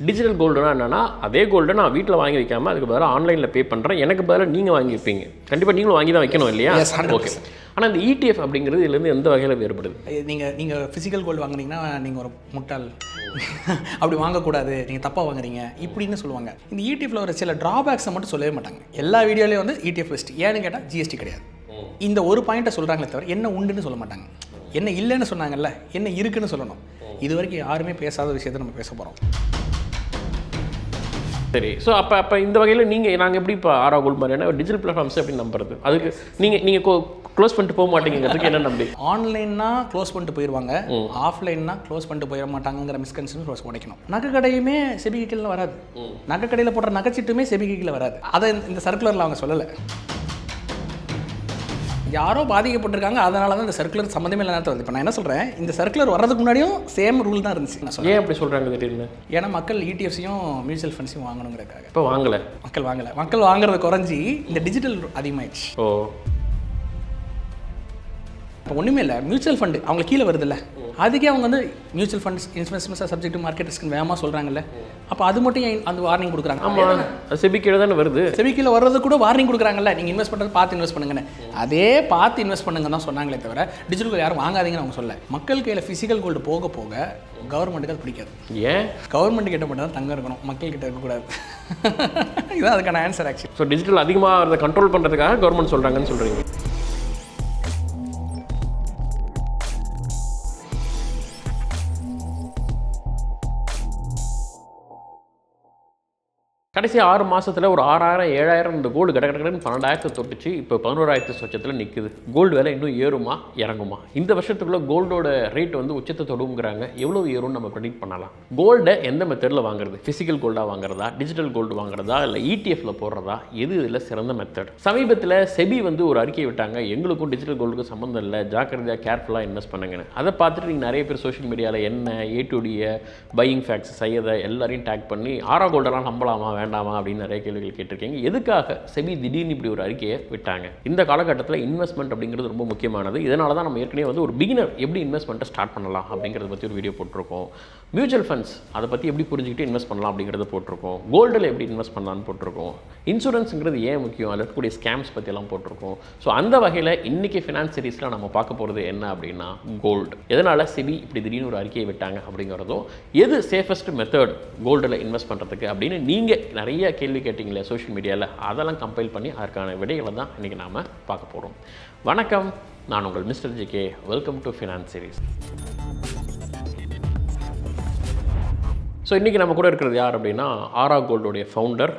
Digital கோல்டுனா என்னன்னா, அதே கோல்டை நான் வீட்டில் வாங்கி வைக்காமல் அதுக்கு பதிலாக ஆன்லைனில் பே பண்ணுறேன், எனக்கு பதிலாக நீங்கள் வாங்கி வைப்பீங்க. கண்டிப்பாக நீங்களும் வாங்கி தான் வைக்கணும் இல்லையா? ஓகே. ஆனால் இந்த ETF அப்படிங்கிறது இதுலேருந்து எந்த வகையில் வேறுபடுது? நீங்கள் ஃபிசிக்கல் கோல்டு வாங்குனீங்கன்னா நீங்கள் ஒரு முட்டாள், அப்படி வாங்கக்கூடாது, நீங்கள் தப்பாக வாங்குறீங்க இப்படின்னு சொல்லுவாங்க. இந்த ETFல ஒரு சில ட்ராபேக்ஸை மட்டும் சொல்லவே மாட்டாங்க. எல்லா வீடியோலையும் வந்து ETF பெஸ்ட், ஏன்னு கேட்டால் GST கிடையாது. இந்த ஒரு பாயிண்ட்டை சொல்கிறாங்களே தவிர என்ன உண்டுன்னு சொல்ல மாட்டாங்க. என்ன இல்லைன்னு சொன்னாங்கல்ல, என்ன இருக்குன்னு சொல்லணும். இது வரைக்கும் யாருமே பேசாத விஷயத்தை நம்ம பேச போகிறோம். சரி. ஸோ அப்போ இந்த வகையில் நாங்கள் எப்படி இப்போ ஆரா கோல்டு மாதிரியான டிஜிட்டல் பிளாட்ஃபார்ம்ஸ் எப்படி நம்புறது? அதுக்கு நீங்கள் க்ளோஸ் பண்ணிட்டு போக மாட்டேங்கிறதுக்கு என்ன நம்பி? ஆன்லைன்னா க்ளோஸ் பண்ணிட்டு போயிடுவாங்க, ஆஃப்லைன்னா க்ளோஸ் பண்ணிட்டு போயிட மாட்டாங்கிற மிஸ்கன்செப்ஷன் உடைக்கணும். நகை கடையுமே செபிக்கு கீழே வராது, நகை கடையில் போடுற நகைச்சீட்டுமே செபிக்கு கீழே வராது. அதை இந்த சர்க்குலரில் அவங்க சொல்லலை. யாரோ பாதிக்கப்பட்டிருக்காங்க, அதனால தான் இந்த சர்க்குலர் சம்மந்தமே இல்லை நேரத்தில் வந்து. இப்போ நான் என்ன சொல்கிறேன், இந்த சர்க்குலர் வர்றதுக்கு முன்னாடியும் சேம் ரூல் தான் இருந்துச்சு. ஏன் அப்படி சொல்கிறாங்க திடீர்னு? ஏன்னா மக்கள் ETFஸையும் மியூச்சுவல் ஃபண்ட்ஸையும் வாங்கணுங்கிறதுக்காக. இப்போ வாங்கலை, மக்கள் வாங்குறது குறைஞ்சி இந்த டிஜிட்டல் அதிகமாகிடுச்சு. ஓ, இப்போ ஒன்றுமே இல்லை, மியூச்சுவல் ஃபண்டு அவங்களுக்கு கீழே வருதுல்ல, அதுக்கே அவங்க வந்து mutual funds investments subject to market risk வேகமாக சொல்கிறாங்கல்ல. அப்போ அது மட்டும் ஏன் அந்த வார்னிங் கொடுக்குறாங்க? ஆமாம், செபி கீழே தானே வருது. செபி கீழே வர்றது கூட வார்னிங் கொடுக்குறாங்கல்ல, நீங்கள் இன்வெஸ்ட் பண்ணுறது பார்த்து இன்வெஸ்ட் பண்ணுங்கன்னு. அதே பார்த்து இன்வெஸ்ட் பண்ணுங்க தான் சொன்னாங்களே தவிர டிஜிட்டல் கோல்டு யாரும் வாங்காதீங்கன்னு அவங்க சொல்ல. மக்கள் கையில் ஃபிசிக்கல் கோல்டு போக போக கவர்மெண்ட்டுக்கு அது பிடிக்காது. ஏன்? கவர்மெண்ட் கிட்ட மட்டும் தான் தங்கம் இருக்கணும், மக்கள் கிட்ட இருக்கக்கூடாது. இதுதான் அதுக்கான ஆன்சர் ஆக்சுவலி. ஸோ டிஜிட்டல் அதிகமாக அதை கண்ட்ரோல் பண்ணுறதுக்காக கவர்மெண்ட் சொல்கிறாங்கன்னு சொல்கிறீங்க. கடைசி 6 மாதத்தில் ஒரு 6000 7000 இந்த கோல்டு கடற்கடன்னு 12,000 தொட்டுச்சு. இப்போ 11,000 சொச்சத்தில் நிற்குது. கோல்டு விலை இன்னும் ஏறுமா இறங்குமா? இந்த வருஷத்துக்குள்ளே கோல்டோட ரேட் வந்து உச்சத்தை தொடுங்கிறாங்க. எவ்வளோ ஏறும்னு நம்ம ப்ரெடிக்ட் பண்ணலாம். கோல்டை எந்த மெத்தடில் வாங்குறது? ஃபிசிக்கல் கோல்டாக வாங்குறதா, டிஜிட்டல் கோல்டு வாங்குறதா, இல்லை ETFல போடுறதா? எது இதில் சிறந்த மெத்தட்? சமீபத்தில் செபி வந்து ஒரு அறிக்கை விட்டாங்க, எங்களுக்கும் டிஜிட்டல் கோல்டுக்கும் சம்மந்தம் இல்லை, ஜாக்கிரதையாக கேர்ஃபுல்லாக இன்வெஸ்ட் பண்ணுங்கன்னு. அதை பார்த்துட்டு நீங்கள் நிறைய பேர் சோஷியல் மீடியாவில் என்ன A2D பையிங் ஃபேக்ட்ஸ் செய்யதை எல்லாரையும் டேக் பண்ணி ஆரா கோல்டெல்லாம் நம்பலாமா வேண்டாமா அப்படின்னு நிறைய கேள்விகள் கேட்டிருக்கீங்க. எதுக்காக செபி திடீர்னு இப்படி ஒரு அறிக்கையை விட்டாங்க? இந்த காலகட்டத்தில் இன்வெஸ்ட்மெண்ட் அப்படிங்கிறது ரொம்ப முக்கியமானது. இதனால தான் நம்ம ஏற்கனவே வந்து ஒரு பிகினர் எப்படி இன்வெஸ்ட்மெண்ட்டை ஸ்டார்ட் பண்ணலாம் அப்படிங்கிறத பற்றி ஒரு வீடியோ போட்டிருக்கோம். மியூச்சுவல் ஃபண்ட்ஸ் அதை பற்றி எப்படி புரிஞ்சுக்கிட்டு இன்வெஸ்ட் பண்ணலாம் அப்படிங்கிறத போட்டிருக்கோம். கோல்டில் எப்படி இன்வெஸ்ட் பண்ணலான்னு போட்டிருக்கோம். இன்சூரன்ஸுங்கிறது ஏன் முக்கியம், அதில் இருக்கக்கூடிய ஸ்கேம்ஸ் பற்றியெல்லாம் போட்டிருக்கோம். ஸோ அந்த வகையில் இன்றைக்கி ஃபினான்ஸ் சீரீஸில் நம்ம பார்க்க போகிறது என்ன அப்படின்னா கோல்டு. எதனால் செபி இப்படி திடீர்னு ஒரு அறிக்கையை விட்டாங்க அப்படிங்கிறதும், எது சேஃபஸ்ட் மெத்தட் கோல்டில் இன்வெஸ்ட் பண்ணுறதுக்கு அப்படின்னு நீங்கள் நிறைய கேள்வி கேட்டிங்களே சோஷியல் மீடியாவில், அதெல்லாம் கம்பைல் பண்ணி அதற்கான விடைகளை தான் இன்றைக்கி நாம் பார்க்க போகிறோம். வணக்கம், நான் உங்கள் mister JK. Welcome to finance series. So இன்றைக்கி நம்ம கூட இருக்கிறது யார் அப்படின்னா, ஆரா கோல்டோடைய ஃபவுண்டர்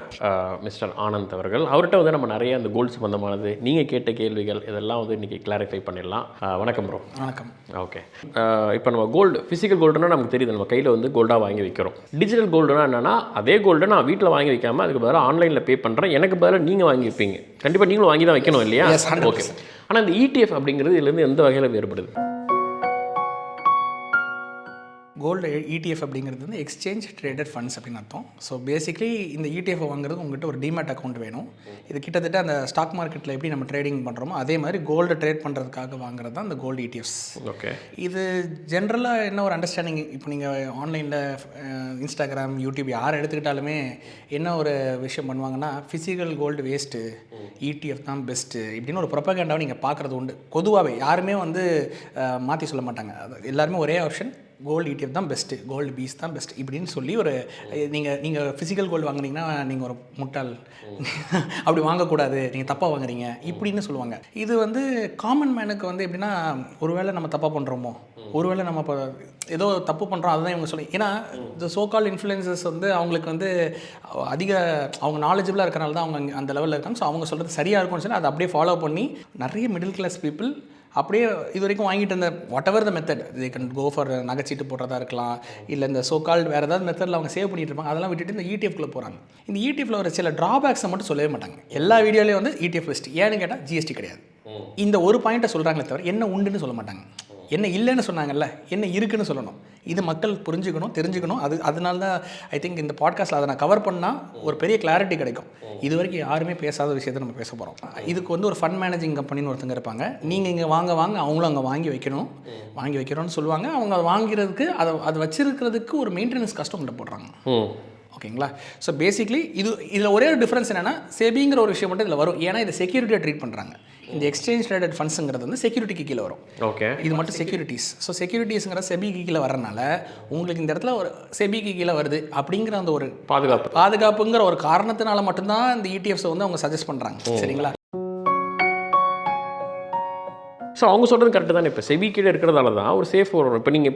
மிஸ்டர் ஆனந்த் அவர்கள். அவர்கிட்ட வந்து நம்ம நிறைய அந்த கோல்டு சம்பந்தமானது நீங்கள் கேட்ட கேள்விகள் இதெல்லாம் வந்து இன்றைக்கி கிளாரிஃபை பண்ணிடலாம். வணக்கம் ப்ரோ. வணக்கம். ஓகே, இப்போ நம்ம கோல்டு ஃபிசிக்கல் கோல்டுனா நமக்கு தெரியுது, நம்ம கையில் வந்து கோல்டாக வாங்கி வைக்கிறோம். டிஜிட்டல் கோல்டுனா என்னென்னா, அதே கோல்டை நான் வீட்டில் வாங்கி வைக்காமல் அதுக்கு பதிலாக ஆன்லைனில் பே பண்ணுறேன், எனக்கு பதிலாக நீங்கள் வாங்கி வைப்பீங்க. கண்டிப்பாக நீங்களும் வாங்கி தான் வைக்கணும் இல்லையா? ஓகே. ஆனால் இந்த ETF அப்படிங்கிறது இதுலேருந்து எந்த வகையில் வேறுபடுது? கோல்டு ETF அப்படிங்கிறது வந்து எக்ஸ்சேஞ்ச் ட்ரேடட் ஃபண்ட்ஸ் அப்படின்னு அர்த்தம். ஸோ பேசிக்லி இந்த ETF வாங்குறது உங்கள்கிட்ட ஒரு டிமேட் அக்கௌண்ட் வேணும். இது கிட்டத்தட்ட அந்த ஸ்டாக் மார்க்கெட்டில் எப்படி நம்ம ட்ரேடிங் பண்ணுறோமோ அதே மாதிரி கோல்டு ட்ரேட் பண்ணுறதுக்காக வாங்குறது தான் இந்த கோல்டு ETFs. ஓகே. இது ஜென்ரலாக என்ன ஒரு அண்டர்ஸ்டாண்டிங், இப்போ நீங்கள் ஆன்லைனில் இன்ஸ்டாகிராம், யூடியூப் யார் எடுத்துக்கிட்டாலுமே என்ன ஒரு விஷயம் பண்ணுவாங்கன்னா, ஃபிசிக்கல் கோல்டு வேஸ்ட்டு, ETF தான் பெஸ்ட்டு இப்படின்னு ஒரு ப்ரொபகண்டாவை நீங்கள் பார்க்குறது உண்டு. பொதுவாகவே யாருமே வந்து மாற்றி சொல்ல மாட்டாங்க. எல்லாருமே ஒரே ஆப்ஷன், கோல்டு ETF தான் பெஸ்ட்டு, கோல்டு பீஸ் தான் பெஸ்ட் இப்படின்னு சொல்லி ஒரு நீங்கள் ஃபிசிக்கல் கோல்டு வாங்குனீங்கன்னா நீங்கள் ஒரு முட்டாள், அப்படி வாங்கக்கூடாது, நீங்கள் தப்பாக வாங்குறீங்க இப்படின்னு சொல்லுவாங்க. இது வந்து காமன் மேனுக்கு வந்து எப்படின்னா, ஒருவேளை நம்ம தப்பாக பண்ணுறோமோ, ஒருவேளை நம்ம இப்போ ஏதோ தப்பு பண்ணுறோம் அதுதான் இவங்க சொல்லி. ஏன்னா இந்த சோகால் இன்ஃப்ளூயன்சர்ஸ் வந்து அவங்களுக்கு வந்து அதிக அவங்க நாலேஜபிளாக இருக்கிறனால தான் அவங்க அந்த லெவலில் இருக்காங்க. ஸோ அவங்க சொல்கிறது சரியாக இருக்கும்னு சொல்லி அதை அப்படியே ஃபாலோ பண்ணி நிறைய மிடில் கிளாஸ் பீப்புள் அப்படியே இது வரைக்கும் வாங்கிட்டு இருந்த whatever the method, they can go for நகைச்சீட்டு போடுறதா இருக்கலாம், இல்லை இந்த சோகால்டு வேறு ஏதாவது மெத்தடில் அவங்க சேவ் பண்ணிட்டு இருப்பாங்க, அதெல்லாம் விட்டுட்டு இந்த ETFக்குள்ளே போகிறாங்க. இந்த ETFல ஒரு சில ட்ராபேக்ஸை மட்டும் சொல்லவே மாட்டாங்க. எல்லா வீடியோலையும் வந்து ETF பெஸ்ட், ஏன்னு கேட்டால் GST கிடையாது. இந்த ஒரு பாயிண்ட்டை சொல்கிறாங்களே தவிர என்ன உண்டுன்னு சொல்ல மாட்டாங்க. என்ன இல்லைன்னு சொன்னாங்கல்ல, என்ன இருக்குன்னு சொல்லணும். இது மக்கள் புரிஞ்சுக்கணும், தெரிஞ்சுக்கணும். அதனால தான் ஐ திங்க் இந்த பாட்காஸ்ட்டில் அதை நான் கவர் பண்ணால் ஒரு பெரிய கிளாரிட்டி கிடைக்கும். இது வரைக்கும் யாருமே பேசாத விஷயத்தை நம்ம பேச போகிறோம். இதுக்கு வந்து ஒரு ஃபண்ட் மேனேஜிங் கம்பெனின்னு ஒருத்தங்க இருப்பாங்க. நீங்கள் இங்கே வாங்க அவங்களும் அங்கே வாங்கி வைக்கணும்னு சொல்லுவாங்க. அவங்க அதை வாங்கிறதுக்கு அதை வச்சிருக்கிறதுக்கு ஒரு மெயின்டெனன்ஸ் கஷ்டம் உள்ள போடுறாங்க. ஓகேங்களா? ஸோ பேசிக்லி இதில் ஒரே ஒரு டிஃப்ரென்ஸ் என்னென்னா, செபிங்கிற ஒரு விஷயம் மட்டும் இதில் வரும். ஏன்னா இதை செக்யூரிட்டியாக ட்ரீட் பண்ணுறாங்க. இந்த எக்ஸ்சேஞ்ச் ட்ரேடட் ஃபண்ட்ஸுங்கிறது வந்து செக்யூரிட்டிக்கு கீழே வரும். ஓகே, இது மட்டும் செக்யூரிட்டிஸ். ஸோ செக்யூரிட்டிஸுங்கிற செபிக்கு கீழே வரனால உங்களுக்கு இந்த இடத்துல ஒரு செபிக்கு கீழே வருது அப்படிங்கிற அந்த ஒரு பாதுகாப்புங்கிற ஒரு காரணத்தினால மட்டும்தான் இந்த இடிஎஃப்ஸை வந்து அவங்க சஜஸ்ட் பண்ணுறாங்க. சரிங்களா? ஸோ அவங்க சொல்கிறது கரெக்டு தானே. இப்போ செபி கீழே இருக்கிறதால தான் ஒரு சேஃப் வரும். இப்போ நீங்கள்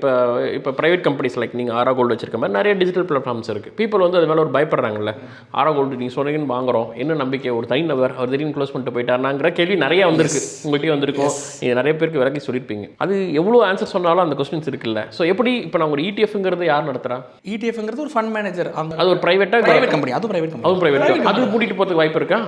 இப்போ ப்ரைவேட் கம்பெனிஸ் லைக் நீங்கள் ஆரா கோல்டு வச்சிருக்க மாதிரி நிறைய டிஜிட்டல் பிளாட்ஃபார்ம்ஸ் இருக்குது. பீப்புள் வந்து அது மேலே ஒரு பயப்படுறாங்கல்ல. ஆரா கோல்டு நீங்கள் சொன்னீங்கன்னு வாங்குறோம், என்ன நம்பிக்கை, ஒரு தனிநபர் அவர் திடீர்னு க்ளோஸ் பண்ணிட்டு போயிட்டாருனாங்கிற கேள்வி நிறையா வந்திருக்கு. உங்கள்கிட்டயும் வந்திருக்கும், நீங்கள் நிறைய பேருக்கு விலக்கி சொல்லியிருப்பீங்க. அது எவ்வளோ ஆன்சர் சொன்னாலும் அந்த கொஸ்டின்ஸ் இருக்குல்ல. ஸோ எப்படி இப்போ நான் ஒரு இடிஎஃப்ங்கிறது யார் நடத்துகிறா? இடிஎஃப்ங்கிறது ஒரு ஃபண்ட் மேனேஜர். அது ஒரு ப்ரைவேட் கம்பெனி. அதுவும் ப்ரைவேட் அது கூட்டிகிட்டு போகிறதுக்கு வாய்ப்பு இருக்கா?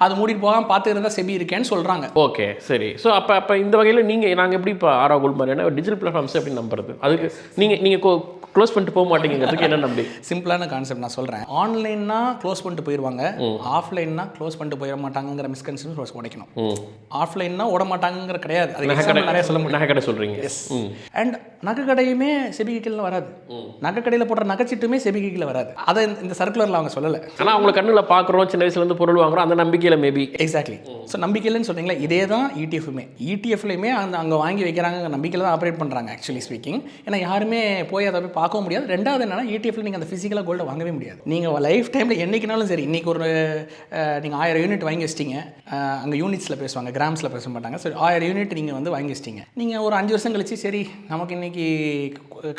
அது மூடிட்டு போகாமல் பார்த்து இருந்தால் செபி இருக்கேன்னு சொல்கிறாங்க. ஓகே, சரி. ஸோ அப்போ இந்த வகையில் நாங்கள் எப்படி இப்போ ஆரா கோல்டு மாதிரியான டிஜிட்டல் பிளாட்ஃபார்ம்ஸ் எப்படி நம்புறது? அதுக்கு நீங்கள் க்ளோஸ் பண்ணிட்டு போக மாட்டேங்கிறதுக்கு என்ன நம்பி? சிம்பிளான கான்செப்ட் நான் சொல்கிறேன். ஆன்லைன்னா க்ளோஸ் பண்ணிட்டு போயிடுவாங்க, ஆஃப்லைன்னா க்ளோஸ் பண்ணிட்டு போயிட மாட்டாங்கிற மிஸ்கன்செப்ஷன் உடைக்கணும். ஆஃப்லைன்னா ஓட மாட்டாங்கிற கிடையாது. அது நிறைய சொல்ல முடியும். நகை கடை சொல்கிறீங்க. எஸ். அண்ட் நகை கடையுமே செபிக்கு கீழே வராது. நகை கடையில் போடுற நகைச்சீட்டுமே செபிக்கு கீழே வராது. அதை இந்த சர்க்குலரில் அவங்க சொல்லலை. ஆனால் அவங்க கண்ணில் பார்க்குறோம், சின்ன வயசுலேருந்து பொருள் வாங்குறோம், அந்த நம்பிக்கையில் மேபி. எக்ஸாக்ட்லி. ஸோ நம்பிக்கையில்னு சொல்கிறீங்களா, இதே தான் இடிஎஃப்மே. இடிஎஃப்லையுமே அங்கே வாங்கி வைக்கிறாங்க, நம்பிக்கையில் தான் ஆப்ரேட் பண்ணுறாங்க ஆக்சுவலி ஸ்பீக்கிங். ஏன்னா யாருமே போய் அதை போய் பார்க்கவும் முடியாது. ரெண்டாவது என்னன்னா, இடிஎஃப்ல நீங்கள் அந்த ஃபிசிக்கலாக கோல்டை வாங்கவே முடியாது. நீங்கள் லைஃப் டைமில் என்றைக்குனாலும் சரி, இன்றைக்கி ஒரு நீங்கள் 1000 யூனிட் வாங்கி வச்சிட்டிங்க, அங்கே யூனிட்ஸில் பேசுவாங்க, கிராம்ஸில் பேச மாட்டாங்க. சரி, 1000 யூனிட் நீங்கள் வந்து வாங்கி வச்சிட்டிங்க. நீங்கள் ஒரு 5 வருஷம் கழிச்சு சரி நமக்கு இன்றைக்கி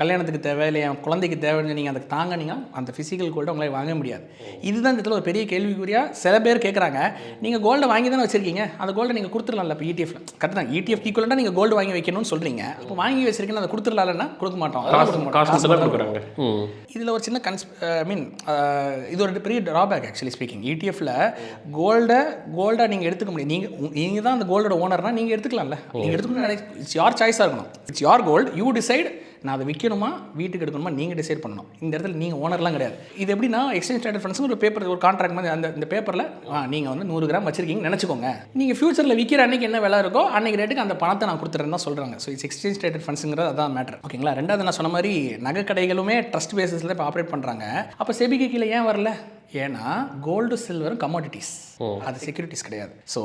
கல்யாணத்துக்கு தேவை இல்லை என் குழந்தைக்கு தேவைன்னு நீங்கள் அதுக்கு தாங்கினீங்க, அந்த ஃபிசிக்கல் கோல்டை உங்களால் வாங்க முடியாது. இதுதான் இந்த இடத்துல ஒரு பெரிய கேள்விக்குறியாக சில பேர் கேட்குறாங்க. நீங்கள் கோல்டை வாங்கி தானே வச்சிருக்கீங்க, அந்த கோல்டை நீங்கள் கொடுத்துடலாம்ல. இப்போ இடிஎஃப்ல கரெக்ட் தான், இடிஎஃப் ஈக்குவலாக நீங்கள் கோல்டு வாங்கி வைக்கணும்னு சொல்கிறீங்க. அப்போ வாங்கி வச்சிருக்கீங்கன்னா அதை கொடுத்துடலாம்னா கொடுக்க மாட்டோம். இதில் ஒரு சின்ன இது ஒரு பெரிய ட்ராபேக் ஆக்சுவலி ஸ்பீக்கிங். இடிஎஃப்ல கோல்டை நீங்கள் எடுத்துக்க முடியும். நீங்கள் தான் அந்த கோல்டோட ஓனர்னா நீங்கள் எடுத்துக்கலாம்ல. நீங்கள் எடுத்துக்கணும், இட்ஸ் யார் சாய்ஸாக இருக்கணும். இட்ஸ் யார் கோல்டு, யூ டிசைட். நான் அதை விற்கணுமா வீட்டுக்கு எடுக்கணுமா நீங்கள் டிசைட் பண்ணணும். இந்த இடத்துல நீங்கள் ஓனர்லாம் கிடையாது. இது எப்படின்னா, எக்ஸ்சேஞ்ச் ட்ரேடட் ஃபண்ட்ஸ் ஒரு பேப்பர், ஒரு கான்ட்ராக்ட் மாதிரி. இந்த பேப்பரில் நீங்கள் வந்து 100 கிராம் வச்சிருக்கீங்கன்னு நினச்சிக்கோங்க. நீங்கள் ஃபியூச்சரில் விற்கிற அன்றைக்கி என்ன விலை இருக்கோ அன்றைக்கி ரேட்டுக்கு அந்த பணத்தை நான் கொடுத்துறேன்னு தான் சொல்கிறாங்க. ஸோ இட்ஸ் எக்ஸ்சேஞ்ச் ட்ரேடட் ஃபண்ட்ஸுங்கிறது அதான் மேட்டர். ஓகேங்களா? ரெண்டாவது நான் சொன்ன மாதிரி நகை கடைகளுமே ட்ரஸ்ட் பேசிஸில் இப்போ ஆப்ரேட் பண்ணுறாங்க. அப்போ செபிக்கு கீழே ஏன் வரல? ஏன்னா கோல்டு சில்வரும் கமாடிட்டிஸ், அது செக்யூரிட்டிஸ் கிடையாது. ஸோ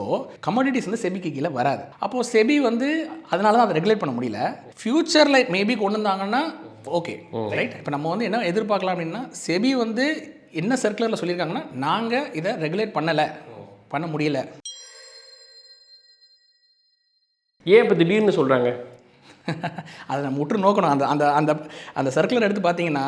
கமாடிட்டிஸ் வந்து செபிக்கு கீழே வராது. அப்போது செபி வந்து அதனால தான் அதை ரெகுலேட் பண்ண முடியல. ஃபியூச்சரில் மேபி கொண்டு வந்தாங்கன்னா ஓகே, ரைட். இப்போ நம்ம வந்து என்ன எதிர்பார்க்கலாம் அப்படின்னா, செபி வந்து என்ன சர்க்குலரில் சொல்லியிருக்காங்கன்னா, நாங்கள் இதை ரெகுலேட் பண்ண முடியல. ஏன் இப்போ திடீர்னு சொல்கிறாங்க? அதை நம்ம உற்று நோக்கணும். அந்த அந்த அந்த அந்த சர்க்குலர் எடுத்து பார்த்தீங்கன்னா,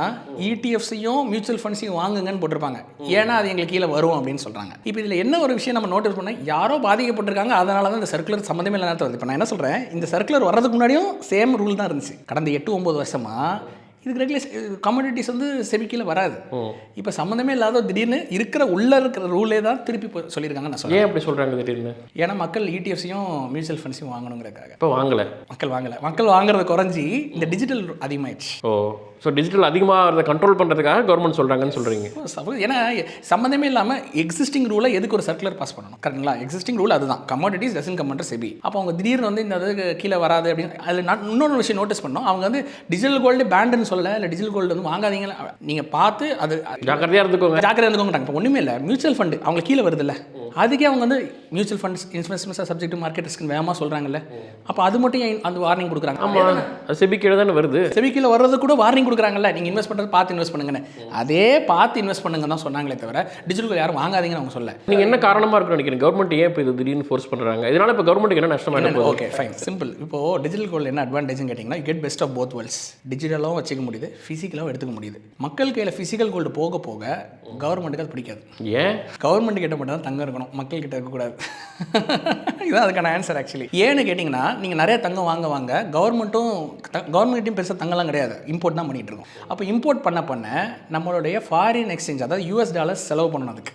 இடிஎஃப்ஸையும் மியூச்சுவல் ஃபண்ட்ஸையும் வாங்குங்கன்னு போட்டிருப்பாங்க. ஏன்னா அது எங்களுக்கு கீழே வரும் அப்படின்னு சொல்கிறாங்க. இப்போ இதில் என்ன ஒரு விஷயம் நம்ம நோட்டீஸ் பண்ணால், யாரோ பாதிக்கப்பட்டிருக்காங்க, அதனால தான் இந்த சர்க்குலர் சம்மந்தமே இல்லை நேரத்தில் வருது. இப்போ நான் என்ன சொல்கிறேன், இந்த சர்க்குலர் வர்றதுக்கு முன்னாடியும் சேம் ரூல் தான் இருந்துச்சு. கடந்த 8-9 வருஷமாக இதுக்கு ரெகுலேஷன் கமாடிட்டிஸ் வந்து செபிக்கில் வராது. இப்போ சம்மந்தமே இல்லாத திடீர்னு இருக்கிற ரூலே தான் திருப்பி சொல்லியிருக்காங்க. நான் சொல்கிறேன், ஏன் அப்படி சொல்கிறாங்க திடீர்னு? ஏன்னா மக்கள் இடிஎஃப்ஸையும் மியூச்சுவல் ஃபண்ட்ஸையும் வாங்கணுங்கிறதுக்காக. இப்போ மக்கள் வாங்குறது குறைஞ்சி இந்த டிஜிட்டல் அதிகமாகிடுச்சு. ஸோ டிஜிட்டல் அதிகமாக கண்ட்ரோல் பண்ணுறதுக்காக கவர்மெண்ட் சொல்கிறாங்கன்னு சொல்கிறீங்க. ஏன்னா சம்மந்தமே இல்லாமல் எக்ஸிஸ்டிங் ரூலை எதுக்கு ஒரு சர்க்குலர் பாஸ் பண்ணணும்? கரெக்டுங்களா? எக்ஸிஸ்டிங் ரூல் அதுதான், commodities doesn't come under SEBI. அப்போ அவங்க திடீர்னு வந்து இந்த இது கீழே வராது அப்படின்னு அதில் நான் இன்னொரு விஷயம் நோட்டீஸ் பண்ணோம். அவங்க வந்து டிஜிட்டல் கோல்டு பேண்டுன்னு சொல்லலை, இல்லை டிஜிட்டல் கோல்டு வந்து வாங்காதீங்க, நீங்கள் பார்த்து அது ஜாக்கிரதையாக இருந்துக்கோங்க. இப்போ ஒன்றுமே இல்லை, மியூச்சுவல் ஃபண்டு அவங்க கீழே வருது இல்லை, அதுக்கே அவங்க வந்து mutual funds investments subject to market ரிஸ்க்னு வேகமாக சொல்கிறாங்கல்ல. அப்போ அது மட்டும் அந்த வார்னிங் கொடுக்குறாங்க. ஆமாம், செபி கீழே தானே வருது. செபி கீழே வர்றது கூட வார்னிங் கொடுக்குறாங்கல்ல, நீங்கள் இன்வெஸ்ட் பண்ணுறது பார்த்து இன்வெஸ்ட் பண்ணுங்கன்னு. அதே பார்த்து இன்வெஸ்ட் பண்ணுங்க தான் சொன்னாங்களே தவிர டிஜிட்டல் யாரும் வாங்காதீங்கன்னு அவங்க சொல்ல. நீங்கள் என்ன காரணமாக இருக்குன்னு நினைக்கிறீங்க? கவர்மெண்ட் ஏன் இப்போ இது திடீர்னு ஃபோர்ஸ் பண்ணுறாங்க? இதனால் இப்போ கவர்மெண்ட்டுக்கு என்ன நஷ்டமாக? Okay fine, simple. இப்போது டிஜிட்டல் கோல்டு என்ன அட்வான்டேஜ்னு கேட்டிங்கன்னா, get best of both worlds. டிஜிட்டலாகவும் வச்சுக்க முடியுது, ஃபிசிக்கலாகவும் எடுத்துக்க முடியுது. மக்கள் கையில் ஃபிசிக்கல் கோல்டு போக போக கவர்மெண்ட்டுக்கு அது பிடிக்காது. ஏன்? கவர்மெண்ட் கிட்ட மட்டும் தான் தங்கம் இருக்கணும், மக்கள் கிட்ட இருக்கக்கூடாது. இதுதான் அதுக்கான ஆன்சர் ஆக்சுவலி. ஏன்னு கேட்டிங்கன்னா, நீங்கள் நிறைய தங்கம் வாங்க கவர்மெண்ட்டையும் பெருசாக தங்கம்லாம் கிடையாது, இம்போர்ட் தான் பண்ணிகிட்டு இருக்கோம். அப்போ இம்போர்ட் பண்ண நம்மளுடைய ஃபாரின் எக்ஸ்சேஞ்ச், அதாவது US டாலர்ஸ் செலவு பண்ணணும் அதுக்கு.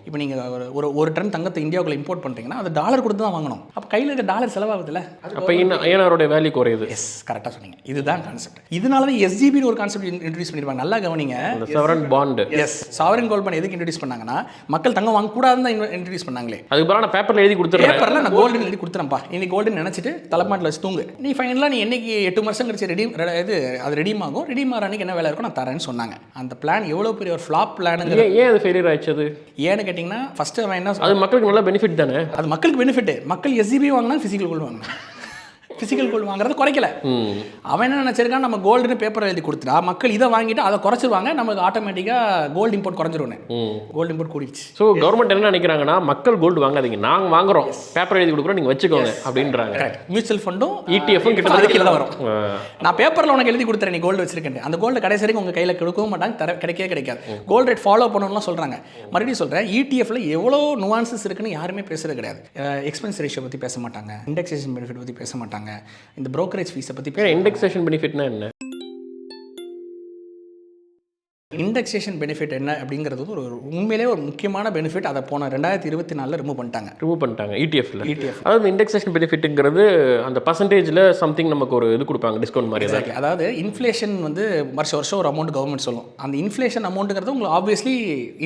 இப்போ நீங்கள் ஒரு டன் தங்கத்தை இந்தியாவுக்குள்ள இம்போர்ட் பண்ணுறீங்கன்னா அது டாலர் கொடுத்து தான் வாங்கணும். அப்போ கையில் இருக்க டாலர் செலவாகுதுல்ல, அப்போ ஏன் அவருடைய வேல்யூ குறையுது? எஸ், கரெக்டாக சொன்னீங்க. இதுதான் கான்செப்ட். இதனால தான் எஸ்ஜிபின்னு ஒரு கான்செப்ட் இன்ட்ரடியூஸ் பண்ணிருப்பாங்க. நல்லா கவனிங்க. Sovereign bond. Yes, sovereign gold bond எதுக்கு இன்ட்ரடியூஸ் பண்ணாங்கன்னா மக்கள் தங்கம் வாங்கக்கூடாதுன்னு தான் இன்ட்ரடியூஸ் பண்ணாங்களே. அதுக்கு பிறகு நான் பேப்பரில் எழுதி கொடுத்துறேன். பேப்பரில் நான் கோல்டு எழுதி கொடுத்துறேன்ப்பா, இன்னைக்கு கோல்டுன்னு நினச்சிட்டு தலைமாட்டில் வச்சு தூங்கு. நீ ஃபைனலாக நீ என்னைக்கு 8 வருஷம் கழிச்சு அது ரெடீம் ஆகும், ரெடீம் ஆகிற அன்னைக்கு என்ன வேலை இருக்கும் நான் தரேன்னு சொன்னாங்க. அந்த பிளான் எவ்வளோ பெரிய ஒரு ஃப்ளாப் பிளானுங்க. ஏன் அது ஃபெயிலியர் ஆயிடுச்சு? அது ஏன்னு கேட்டிங்கன்னா ஃபஸ்ட்டு அவன் என்ன, அது மக்களுக்கு நல்ல பெனிஃபிட் தானே. அது மக்களுக்கு பெனிஃபிட். மக்கள் எஸ்ஜிபி வாங்கினா ஃபிசிக்கல் கோல்டு வாங்கினா ஃபிசிக்கல் கோல்டு வாங்குறது குறைக்கல. அவன் என்ன நினச்சிருக்கான், நம்ம கோல்டுன்னு பேப்பர் எழுதி கொடுத்துட்டா மக்கள் இதை வாங்கிட்டு அதை குறைச்சிருவாங்க, நமக்கு ஆட்டோமேட்டிக்காக கோல்டு இம்போர்ட் குறைஞ்சிருவோன்னு. கோல்டு இம்போர்ட் கூடிடுச்சு. ஸோ கவர்மெண்ட் என்ன நினைக்கிறாங்கன்னா, மக்கள் கோல்டு வாங்காதீங்க, நாங்கள் வாங்குறோம், பேப்பர் எழுதி கொடுக்குறோம், நீங்கள் வச்சுக்கோங்க அப்படின்றாங்க. மியூச்சுவல் ஃபண்டும் ETF-ம் கிட்ட அதுக்கு தான் வரும். நான் பேப்பரில் உனக்கு எழுதி கொடுத்துறேன், நீ கோல்டு வச்சிருக்கேன், அந்த கோல்டு கடைசி வரைக்கும் உங்கள் கையில் கொடுக்கவும் மாட்டாங்க, கிடைக்கவே கிடைக்காது. கோல்டு ரேட் ஃபாலோ பண்ணணும்லாம் சொல்கிறாங்க. மறுபடியும் சொல்கிறேன், ETF-ல எவ்வளோ நுவான்சஸ் இருக்குன்னு யாருமே பேசுறது கிடையாது. எக்ஸ்பென்ஸ் ரேஷியோ பற்றி பேச மாட்டாங்க, இண்டெக்ஸேஷன் பெனிஃபிட் பற்றி பேச மாட்டாங்க, இந்த brokerage fees பத்தி. இண்டெக்ஸேஷன் பெனிஃபிட்னா என்ன? இண்டெக்ஸேஷன் பெனிஃபிட் என்ன அப்படிங்கிறது ஒரு உண்மையிலே ஒரு முக்கியமான பெனிஃபிட். அதை போன 2024 ரிமூவ் பண்ணிட்டாங்க ETF-ல. அதாவது இண்டெக்ஸேஷன் பெனிஃபிட்டுங்கிறது அந்த பர்சன்டேஜில் சம்திங் நமக்கு ஒரு இது கொடுப்பாங்க, டிஸ்கவுண்ட் மாதிரி. அதாவது இன்ஃப்ளேஷன் வந்து வருஷம் ஒரு அமௌண்ட் கவர்மெண்ட் சொல்லும். அந்த இன்ஃப்ளேஷன் அமௌண்ட்டுங்கிறது உங்களுக்கு ஆப்வியஸ்லி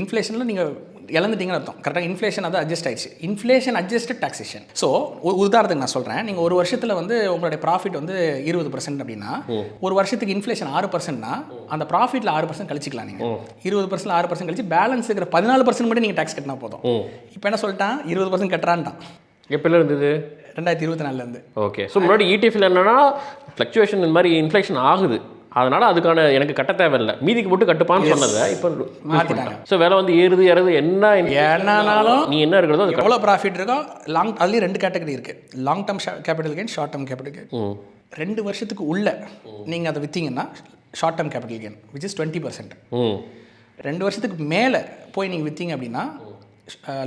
இன்ஃப்ளேஷனில் நீங்கள் இழந்துட்டீங்கன்னு அர்த்தம். கரெக்டாக இன்ஃப்ளேஷன் அது அட்ஜஸ்ட் ஆயிடுச்சு. Inflation adjusted taxation. ஸோ உதாரணத்துக்கு நான் சொல்கிறேன், நீங்கள் ஒரு வருஷத்தில் வந்து உங்களுடைய ப்ராஃபிட் வந்து 20% அப்படின்னா, ஒரு வருஷத்துக்கு இன்ஃப்ளேஷன் 6%னா அந்த ப்ராஃபிட்டில் 6% கழிச்சிக்கலாம். நீங்கள் 20% 6% கழிச்சு பேலன்ஸ் இருக்கிற 14% மட்டும் நீங்கள் டேக்ஸ் கட்டினா போதும். இப்போ என்ன சொல்லிட்டான், 20% கட்டுறான்ட்டான். எப்போ இருந்தது? 2024 ஓகே. ஸோ முன்னாடி ETF-ல என்னன்னா ஃப்ளக்சுவேஷன் இந்த மாதிரி இன்ஃப்ளேஷன் ஆகுது, அதனால் அதுக்கான எனக்கு கட்ட தேவையில்லை, மீதிக்கு மட்டும் கட்டுப்பான்னு சொன்னதை இப்போ மாற்றிட்டாங்க. ஸோ வேலை வந்து ஏறுது இறது என்னன்னாலும் நீ என்ன இருக்கிறதோ அது எவ்வளோ ப்ராஃபிட் இருக்கோ. அதுலேயும் 2 கேட்டகரி இருக்குது, long term capital gain, short term capital gain. 2 வருஷத்துக்கு உள்ள நீங்கள் அதை விற்றீங்கன்னா short term capital gain which is 20%. 2 வருஷத்துக்கு மேலே போய் நீங்கள் விற்றீங்க அப்படின்னா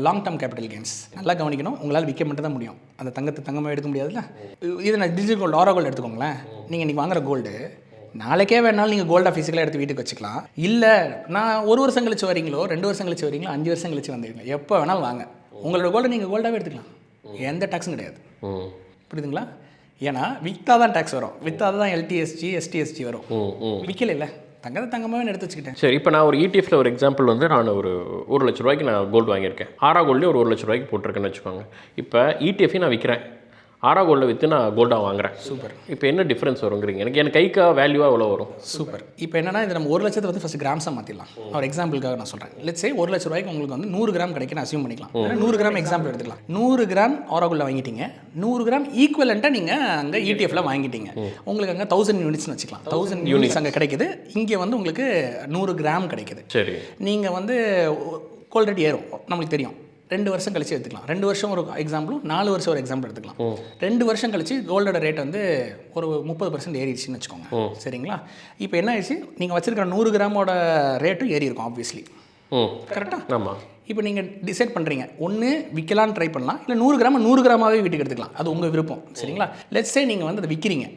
லாங் டேர்ம் கேபிட்டல் கெயின்ஸ். நல்லா கவனிக்கணும், உங்களால் விற்க மட்டும் தான் முடியும், அந்த தங்கமாக எடுக்க முடியாதுல்ல. இது நான் டிஜிட்டல் கோல்டு, ஆரோ கோல்டு எடுத்துக்கோங்களேன். நீங்கள் இன்றைக்கி வாங்குற கோல்டு நாளைக்கே வேணாலும் நீங்கள் கோல்டாக ஃபிசிக்கலாக எடுத்து வீட்டுக்கு வச்சுக்கலாம். இல்லை நான் 1 வருஷம் கழிச்சு வரீங்களோ, 2 வருஷம் கழிச்சு வரீங்களோ, 5 வருஷம் கழிச்சு வந்துடுங்க, எப்போ வேணாலும் வாங்க, உங்களோட கோல்டை நீங்கள் கோல்டாகவே எடுத்துக்கலாம், எந்த டேக்ஸும் கிடையாது. புரியுதுங்களா? ஏன்னா விற்றா தான் டேக்ஸ் வரும், விற்றா தான் LTSG STSG வரும். விற்கல இல்லை, தங்கமாகவே எடுத்து வச்சுக்கிட்டேன். சரி, இப்போ நான் ஒரு ETF-ல ஒரு எக்ஸாம்பிள் வந்து நான் ஒரு 1 லட்ச ரூபாய்க்கு நான் கோல்டு வாங்கியிருக்கேன். ஆரா கோல்டே ஒரு 1 லட்ச ரூபாய்க்கு போட்டிருக்கேன்னு வச்சுக்கோங்க. இப்போ ETF நான் விற்கிறேன், ஆரா கோல்டை விற்று நான் கோல்டாக வாங்குறேன். சூப்பர். இப்போ என்ன டிஃப்ரென்ஸ் வருங்கிறீங்க? எனக்கு கைக்கா வேல்யூவாக எவ்வளோ வரும்? சூப்பர். இப்போ என்னன்னா, இது நம்ம 1 லட்சத்தை வந்து ஃபஸ்ட் கிராம்ஸாக மாற்றிடலாம். ஒரு எக்ஸாம்பிளுக்காக நான் சொல்கிறேன். லெட்ஸ் சே 1 லட்ச ரூபாய்க்கு உங்களுக்கு வந்து 100 கிராம் கிடைக்குன்னு அசியூம் பண்ணிக்கலாம். 100 கிராம் எக்ஸாம்பிள் எடுத்துக்கலாம். 100 கிராம் ஆரா கோல்டில் வாங்கிட்டீங்க, 100 கிராம் ஈக்குவலண்ட்டாக நீங்கள் அங்கே ETF-ல வாங்கிட்டீங்க. உங்களுக்கு அங்கே 1000 யூனிட்ஸ்னு வச்சுக்கலாம். 1000 யூனிட்ஸ் அங்கே கிடைக்குது, இங்கே வந்து உங்களுக்கு 100 கிராம் கிடைக்குது. சரி, நீங்கள் வந்து கோல்ட் ரேட் ஏறும், நம்மளுக்கு தெரியும். 2 வருஷம் கழிச்சு எடுத்துக்கலாம். 2 வருஷம் ஒரு எக்ஸாம்பிளும், 4 வருஷம் ஒரு எக்ஸாம்பிள் எடுத்துக்கலாம். 2 வருஷம் கழிச்சு கோல்டோட ரேட் வந்து ஒரு 30% ஏறிடுச்சுன்னு வச்சுக்கோங்க. சரிங்களா? இப்போ என்ன ஆயிடுச்சு, நீங்கள் வச்சிருக்கிற 100 கிராமோட ரேட்டும் ஏறி இருக்கும் ஆப்வியஸ்லி. கரெக்டாக? ஆமாம். இப்போ நீங்கள் டிசைட் பண்ணுறீங்க, ஒன்று விற்கலான்னு ட்ரை பண்ணலாம், இல்லை 100 கிராம் 100 கிராமாவே வீட்டுக்கு எடுத்துக்கலாம், அது உங்கள் விருப்பம். சரிங்களா? லெட்ஸ் சே நீங்கள் வந்து அதை விற்கிறீங்க,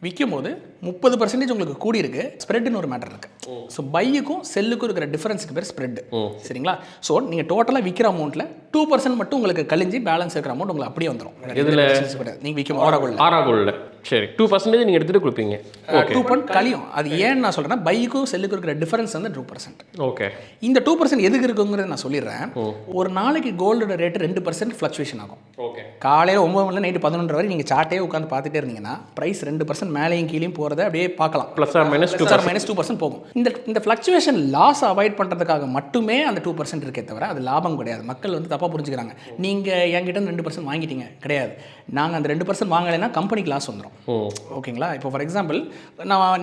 விற்கும் போது 30% உங்களுக்கு கூடி இருக்கு. ஸ்ப்ரெட்னு ஒரு மேட்டர் இருக்கு. ஸோ பையுக்கும் செல்லுக்கும் இருக்கிற டிஃபரன்ஸுக்கு பேர் ஸ்ப்ரெட். சரிங்களா? ஸோ நீங்கள் டோட்டலாக விற்கிற அமௌண்ட்டில் 2% மட்டும் உங்களுக்கு கழிஞ்சு பேலன்ஸ் இருக்கிற அமௌண்ட் உங்களுக்கு அப்படியே வந்துடும். இதில் நீங்கள் விற்கும் ஆரா கோல்டில் சரி 2% நீங்கள் எடுத்துகிட்டு கொடுப்பீங்க. 2% கழியும். அது ஏன்னு நான் சொல்கிறேன்னா, பைக்கும் செல்லுக்கும் இருக்கிற டிஃபரன்ஸ் வந்து 2%. ஓகே. இந்த 2% எதுக்கு இருக்குங்கிறத நான் சொல்லிடுறேன். ஒரு நாளைக்கு கோல்டோட ரேட்டு 2% ஃப்ளக்சுவேஷன் ஆகும். ஓகே. காலையில் 9 மணில நைட்டு 11 வரை நீங்கள் சார்ட்டே உட்காந்து பார்த்துட்டே இருந்தீங்கன்னா ப்ரைஸ் 2% மேலேயும் கீழேயும் போகிறத அப்படியே பார்க்கலாம். ப்ளஸ் ஆர் மைனஸ் 2% போகும். இந்த ஃப்ளக்சுவேஷன் லாஸ் அவாய்ட் பண்ணுறதுக்காக மட்டுமே அந்த 2% இருக்கே தவிர அது லாபம் கிடையாது. மக்கள் வந்து தப்பாக புரிஞ்சுக்கிறாங்க. நீங்கள் என்கிட்ட 2% வாங்கிட்டீங்க, கிடையாது. நாங்கள் அந்த 2% வாங்கலைன்னா கம்பெனிக்கு லாஸ் வந்துடும். ஓகேங்களா? இப்போ ஃபார் எக்ஸாம்பிள்,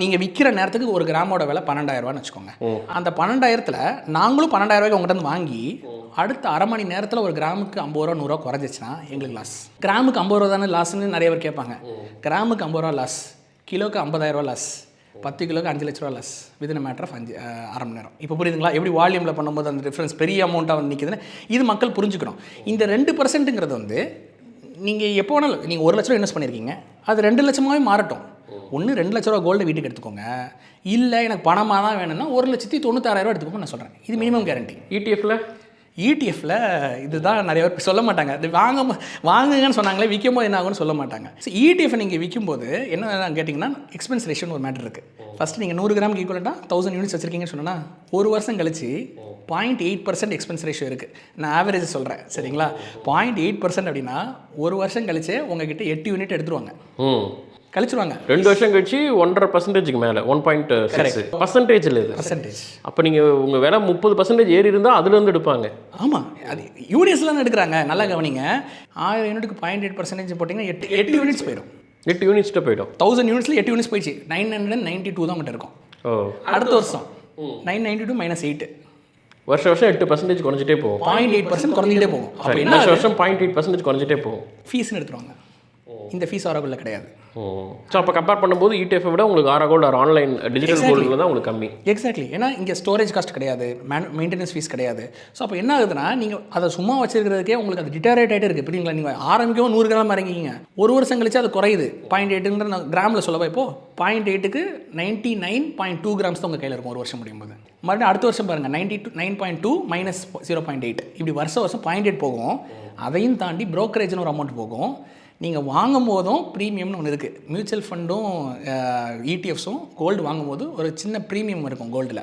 நீங்கள் விற்கிற நேரத்துக்கு ஒரு கிராமோட விலை 12,000 வச்சுக்கோங்க. அந்த 12,000ல் நாங்களும் 12,000 உங்கள்கிட்ட வாங்கி அடுத்த அரை மணி நேரத்தில் ஒரு கிராமுக்கு 50 ரூபா 100 ரூபா குறைஞ்சிச்சுன்னா எங்களுக்கு லாஸ். கிராமுக்கு 50 ரூபா தானே லாஸ்ன்னு நிறைய பேர் கேட்பாங்க. கிராமுக்கு 50 ரூபா லாஸ், கிலோக்கு 50,000 லாஸ், 10 கிலோக்கு 5 லட்ச ரூபா லாஸ் வித்தின் மேட்டர் ஆஃப் அரை மணி நேரம். இப்போ புரியுதுங்களா எப்படி வால்யூமில் பண்ணும்போது அந்த டிஃப்ரென்ஸ் பெரிய அமௌண்ட்டாக வந்து நிற்குதுன்னு? இது மக்கள் புரிஞ்சுக்கணும். இந்த 2%ங்கிறது வந்து நீங்கள் எப்போ வேணாலும், நீங்கள் 1 லட்ச ரூபா இன்வெஸ்ட் பண்ணியிருக்கீங்க, அது 2 லட்சமாகவே மாறட்டும். ஒன்று 2 லட்ச ரூபா கோல்டு வீட்டுக்கு எடுத்துக்கோங்க, இல்லை எனக்கு பணமாக தான் வேணும்னா 1,96,000 எடுத்துக்கோங்க நான் சொல்கிறேன். இது மினிமம் கேரண்டி. ETF-ல இதுதான் நிறைய பேர் சொல்ல மாட்டாங்க. அது வாங்குங்கன்னு சொன்னாங்களே, விற்கும் போது என்ன ஆகும்னு சொல்ல மாட்டாங்க. ஸோ ETF நீங்கள் விற்கும்போது என்ன கேட்டிங்கன்னா, எக்ஸ்பென்ஸ் ரேஷியோன்னு ஒரு மேட்டர் இருக்குது. ஃபஸ்ட்டு நீங்கள் 100 கிராமுக்கு ஈக்குவலாக 1000 யூனிட்ஸ் வச்சுருக்கீங்கன்னு சொன்னால், ஒரு வருஷம் கழிச்சு 0.8% எக்ஸ்பென்ஸ் ரேஷியோ இருக்குது. நான் ஆவரேஜ் சொல்கிறேன், சரிங்களா? 0.8% அப்படின்னா ஒரு வருஷம் கழிச்சு உங்ககிட்ட 8 யூனிட் எடுத்துருவாங்க, கழிச்சிருவாங்க. 2 வருஷம் கழிச்சு 1.5%க்கு மேலே 1.6 பர்சன்டேஜில் இது பர்சன்டேஜ். அப்போ நீங்கள் உங்கள் விலை 30% ஏறி இருந்தால் அதுலேருந்து எடுப்பாங்க. ஆமாம், அது யூனிட்ஸ்லாம் எடுக்கிறாங்க. நல்லா கவனிங்க, 1000 யூனிட்டுக்கு 0.8% போட்டிங்கன்னா 8 யூனிட்ஸ் போயிடும். 8 யூனிட்ஸ்ட்டு போயிடும். 1000 யூனிட்ஸில் 8 யூனிட்ஸ் போயிடுச்சு. 992 தான் மட்டும் இருக்கும். அடுத்த வருஷம் 992 - 8 வருஷம் 8% குறைஞ்சிட்டே போகும். 0.8% குறைஞ்சிட்டே போகும். அப்போ என்ன, வருஷம் 0.8% குறைஞ்சிட்டே போகும். ஃபீஸ்னு எடுத்துருவாங்க. இந்த ஃபீஸ் ஆரோக்குள்ள கிடையாது. ஸோ அப்போ கம்பேர் பண்ணும்போது ETF விட உங்களுக்கு ஆரோகோல்டு ஆன்லைன் டிஜிட்டல் கோல்டில் தான் உங்களுக்கு கம்மி. எக்ஸாக்ட்லி. ஏன்னா இங்கே ஸ்டோரேஜ் காஸ்ட் கிடையாது, மெயின்டெனன்ஸ் ஃபீஸ் கிடையாது. ஸோ அப்போ என்ன ஆகுதுன்னா, நீங்கள் அதை சும்மா வச்சிருக்கிறதுக்கே உங்களுக்கு அது டிட்டரேட் ஆகிட்டே இருக்குது. புரியுங்களா? நீங்கள் ஆரம்பிக்கவும் 100 கிராம் இறங்கிங்க, ஒரு வருஷம் கழிச்சு அது குறையுது. 0.8ங்கிற கிராமில் சொல்லவா, இப்போது 0.8க்கு 99.2 கிராம்ஸ் தான் உங்கள் கையில் இருக்கும் ஒரு வருஷம் முடியும் போது. மறுபடியும் அடுத்த வருஷம் பாருங்கள், 9.2 - 0.8 இப்படி வருஷம் 0.8 போகும். அதையும் தாண்டி ப்ரோக்கரேஜ்னு ஒரு அமௌண்ட் போகும். நீங்கள் வாங்கும் போதும் ப்ரீமியம்னு ஒன்று இருக்குது. மியூச்சுவல் ஃபண்டும் ETFஸும் கோல்டு வாங்கும்போது ஒரு சின்ன ப்ரீமியம் இருக்கும் கோல்டில்.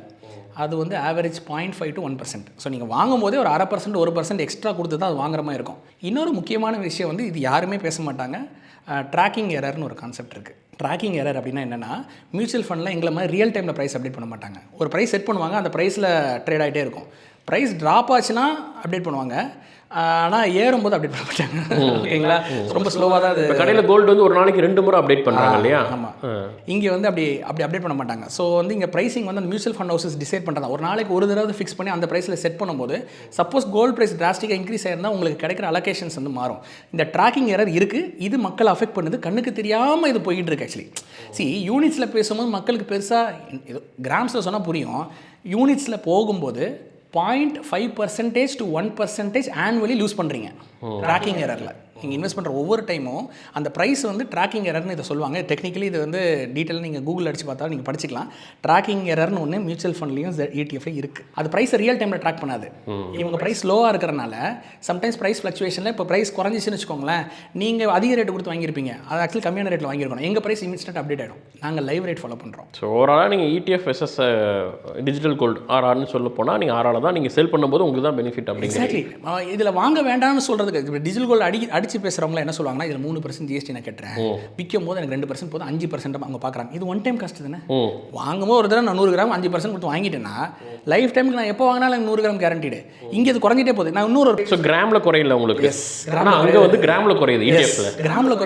அது வந்து ஆவரேஜ் 0.5 to 1%. ஸோ நீங்கள் வாங்கும் போதே ஒரு 0.5% 1% எக்ஸ்ட்ரா கொடுத்து தான் அது வாங்குற மாதிரி இருக்கும். இன்னொரு முக்கியமான விஷயம் வந்து, இது யாருமே பேச மாட்டாங்க, ட்ராக்கிங் எரர்னு ஒரு கான்செப்ட் இருக்குது. ட்ராக்கிங் எரர் அப்படின்னா என்னென்னா, மியூச்சுவல் ஃபண்டில் எங்களை மாதிரி ரியல் டைமில் ப்ரைஸ் அப்டேட் பண்ண மாட்டாங்க. ஒரு ப்ரைஸ் செட் பண்ணுவாங்க, அந்த ப்ரைஸில் ட்ரேட் ஆகிட்டே இருக்கும். ப்ரைஸ் ட்ராப் ஆச்சுன்னா அப்டேட் பண்ணுவாங்க, ஆனால் ஏறும்போது அப்டேட் பண்ண மாட்டாங்க. ஓகேங்களா? ரொம்ப ஸ்லோவாக தான். அது கடையில் கோல்டு வந்து ஒரு நாளைக்கு 2 முறை அப்டேட் பண்ணுறாங்க இல்லையா? ஆமாம். இங்கே வந்து அப்படி அப்டேட் பண்ண மாட்டாங்க. ஸோ வந்து இங்கே ப்ரைஸிங் வந்து அந்த மியூச்சுவல் ஃபண்ட் ஹவுசஸ் டிசைட் பண்ணுறாங்க. ஒரு நாளைக்கு ஒரு தடவை ஃபிக்ஸ் பண்ணி அந்த ப்ரைஸில் செட் பண்ணும்போது, சப்போஸ் கோல்டு ப்ரைஸ் டிராஸ்டிக்காக இன்க்ரீஸ் ஆயிருந்தால் உங்களுக்கு கிடைக்கிற அலோகேஷன்ஸ் வந்து மாறும். இந்த ட்ராக்கிங் எரர் இருக்குது. இது மக்கள் அஃபெக்ட் பண்ணுது. கண்ணுக்கு தெரியாமல் இது போயிட்டு இருக்கு. ஆக்சுவலி யூனிட்ஸில் பேசும்போது மக்களுக்கு பெருசாக இது கிராம்ஸில் சொன்னால் புரியும். யூனிட்ஸில் போகும்போது 0.5% to 1% ஆனுவலி லூஸ் பண்ணுறீங்க ட்ராக்கிங் எரரில். நீங்கள் இன்வெஸ்ட் பண்ணுற ஒவ்வொரு டைமும் அந்த ப்ரைஸ் வந்து ட்ராக்கிங் எரர்னு இதை சொல்லுவாங்க. டெக்னிக்கலி இது வந்து டீட்டெயில் நீங்கள் கூகுள் அடிச்சு பார்த்தா நீங்கள் படிச்சிக்கலாம். ட்ராக்கிங் எரர்னு ஒன்று மியூச்சுவல் ஃபண்ட்லையும் ETF-லையும் இருக்குது. அது ப்ரைஸை ரியல் டைமில் ட்ராக் பண்ணாது. இவங்க ப்ரைஸ் லோவாக இருக்கிறனால சம்டைம்ஸ் ப்ரைஸ் ஃப்ளக்சுவேஷனில் இப்போ ப்ரைஸ் குறைஞ்சிச்சுன்னு வச்சுக்கோங்களேன், நீங்கள் அதிக ரேட்டு கொடுத்து வாங்கியிருப்பீங்க, அது ஆக்சுவலி கம்மியான ரேட்டில் வாங்கியிருக்கணும். எங்கள் ப்ரைஸ் இன்ஸ்டன்ட் அப்டேட் ஆகிடும். நாங்கள் லைவ் ரேட் ஃபாலோ பண்ணுறோம். ஸோ ஓவராலாக நீங்கள் ETF வெர்சஸ் டிஜிட்டல் கோல்டு ஆர்ஆர்னு சொல்ல போனால், நீங்கள் ஆர்ஆரில் தான் நீங்கள் செல் பண்ணும்போது உங்களுக்கு தான் பெனிஃபிட். அப்படி எக்ஸாக்ட்லி. இதில் வாங்க வேண்டாம்னு சொல்கிறதுக்கு டிஜிட்டல் கோல்டு அடிச்சு பேசுகிறவங்களா என்ன சொல்லுவாங்கன்னா, இதில் 3% GST நான் கட்டுறேன், விற்கும் போது எனக்கு 2% போதும், 5% அவங்க பார்க்குறாங்க. இது ஒன் டைம் காஸ்ட் தானே. வாங்கும்போது ஒரு தடவை நான் 100 கிராம் 5% கொடுத்து வாங்கிட்டேன்னா, லைஃப் டைமுக்கு நான் எப்போ வாங்கினாலும் 100 கிராம் கேரண்டீடு. இங்கே இது குறைஞ்சிட்டே போகுது. நான் இன்னொரு ஸோ கிராமில் குறையில உங்களுக்கு. ஆனால் அங்கே வந்து கிராமில் குறையுது. ETFல கிராமில்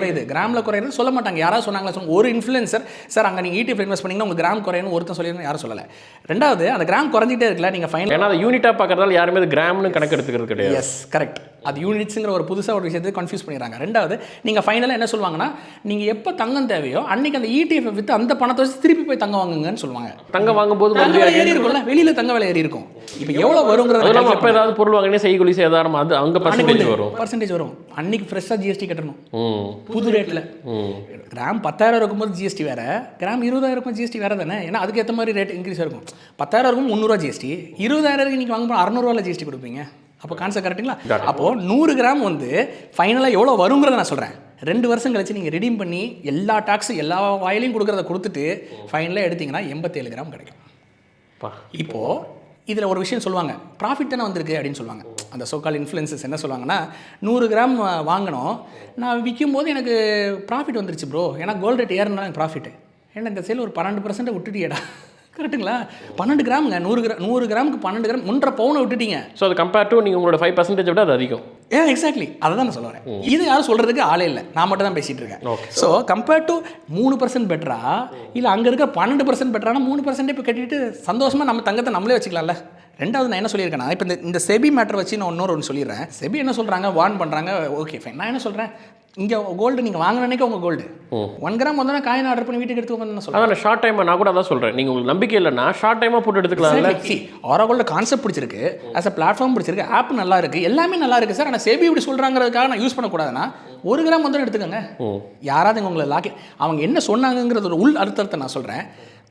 குறையுது சொல்ல மாட்டாங்க. யாராவது சொன்னாங்களா? ஒரு இன்ஃப்ளூயன்சர், சார் அங்கே நீங்கள் ETF இன்வெஸ்ட் பண்ணிங்கன்னா உங்களுக்கு கிராம் குறையணும் ஒருத்தன் சொல்லியிருந்தா யாரும் சொல்லலை. ரெண்டாவது, அந்த கிராம் குறைஞ்சிட்டே இருக்கல, நீங்கள் ஃபைனல். ஏன்னா அதை யூனிட்டாக பார்க்கறதால யாருமே அது கிராம்னு கணக்கு எடுத்துக்கிறது கிடையாது. Yes, correct. அது யூனிட்ஸுங்கிற ஒரு புதுசாக ஒரு விஷயத்தை கன்ஃபியூஸ் பண்ணிடுறாங்க. ரெண்டாவது, நீங்கள் ஃபைனலாக என்ன சொல்லுவாங்கன்னா, நீங்கள் எப்போ தங்கம் தேவையோ அன்றைக்கி அந்த ETF விற்று அந்த பணத்தை வச்சு திருப்பி போய் தங்கம் வாங்குங்கன்னு சொல்லுவாங்க. தங்கம் வாங்கும்போது ஏறி இருக்கும்ல, வெளியில் தங்க விலை ஏறி இருக்கும். இப்போ எவ்வளோ வருங்கிறது, அப்போ ஏதாவது பொருள் வாங்கினே செய்கூலி சேதாரம் அது அங்கே பர்சன்டேஜ் வரும். அன்றைக்கி ஃப்ரெஷ்ஷாக GST கட்டணும் புது ரேட்டில். கிராம் 10,000 இருக்கும்போது GST வேறு, கிராம் 20,000 இருக்கும் GST வேறு தானே. ஏன்னா அதுக்கேற்ற மாதிரி ரேட் இன்க்ரீஸ் இருக்கும். 10,000 இருக்கும் 300 GST, 20,000 நீங்கள் வாங்கும்போது 600 GST கொடுப்பீங்க. அப்போ கான்செப்ட் கரெக்டுங்களா? அப்போது 100 கிராம் வந்து ஃபைனலாக எவ்வளோ வருங்கிறத நான் சொல்கிறேன். 2 வருஷம் கழிச்சு நீங்கள் ரெடீம் பண்ணி எல்லா டாக்ஸும் எல்லா வாயிலையும் கொடுக்குறத கொடுத்துட்டு ஃபைனலாக எடுத்திங்கன்னா 87 கிராம் கிடைக்கும். இப்போது இதில் ஒரு விஷயம் சொல்லுவாங்க, ப்ராஃபிட் தானே வந்திருக்கு அப்படின்னு சொல்லுவாங்க. அந்த சோக்கால் இன்ஃப்ளூயன்சஸ் என்ன சொல்லுவாங்கன்னா, 100 கிராம் வாங்கினோம், நான் விற்கும் போது எனக்கு ப்ராஃபிட் வந்துருச்சு ப்ரோ, ஏன்னா கோல்டு ரேட் ஏறினா எனக்கு ப்ராஃபிட்டு. ஏன்னா இந்த சேல் ஒரு 12% விட்டுட்டியடா. கரெக்டுங்களா? 12 கிராமுங்க, 100 கிராமுக்கு 12 கிராம் 1.5 பவுனை விட்டுட்டீங்க. ஸோ அது கம்பேர் டு நீங்கள் உங்களோட 5% விட அது அதிகம். எக்ஸாக்ட்லி, அதை தான் நான் சொல்ல வரேன். இது யாரும் சொல்கிறதுக்கு ஆளே இல்லை, நான் மட்டும் தான் பேசிகிட்டு இருக்கேன். ஸோ கம்பேர் டு 3% பெட்டரா இல்லை அங்கே இருக்க 12% பெட்டரானா 3% இப்போ கட்டிட்டு சந்தோஷமாக நம்ம தங்கத்தை நம்மளே வச்சுக்கலாம்ல. ரெண்டாவது, நான் என்ன சொல்லியிருக்கேன்னா, இப்போ இந்த செபி மேட்டர் வச்சு நான் ஒன்று சொல்லிடுறேன். செபி என்ன சொல்கிறாங்க, வார்ன் பண்ணுறாங்க, ஓகே ஃபைன். நான் என்ன சொல்கிறேன், இங்கே கோல்டு நீங்கள் வாங்கினே உங்கள் கோல்டு 1 கிராம் வந்தோன்னா காயின் ஆர்டர் பண்ணி வீட்டுக்கு எடுத்து வந்து சொல்லுங்கள். அதான் ஷார்ட் டைமாக நான் கூட அதான் சொல்கிறேன். நீங்கள் உங்களுக்கு நம்பிக்கை இல்லைன்னா ஷார்ட் டைமாக போட்டு எடுத்துக்கலாம். ஆரோகோல்டு கான்செப்ட் பிடிச்சிருக்கு, ஆஸ் அ பிளாட்ஃபார்ம் பிடிச்சிருக்கு, ஆப் நல்லா இருக்குது, எல்லாமே நல்லா இருக்குது சார். ஆனால் செபி இப்படி சொல்கிறாங்கிறதுக்காக நான் யூஸ் பண்ணக்கூடாதுன்னா 1 கிராம் வந்து எடுத்துக்கோங்க. யாராவது உங்களை அவங்க என்ன சொன்னாங்கிறது ஒரு உள் அர்த்தத்தை நான் சொல்கிறேன்.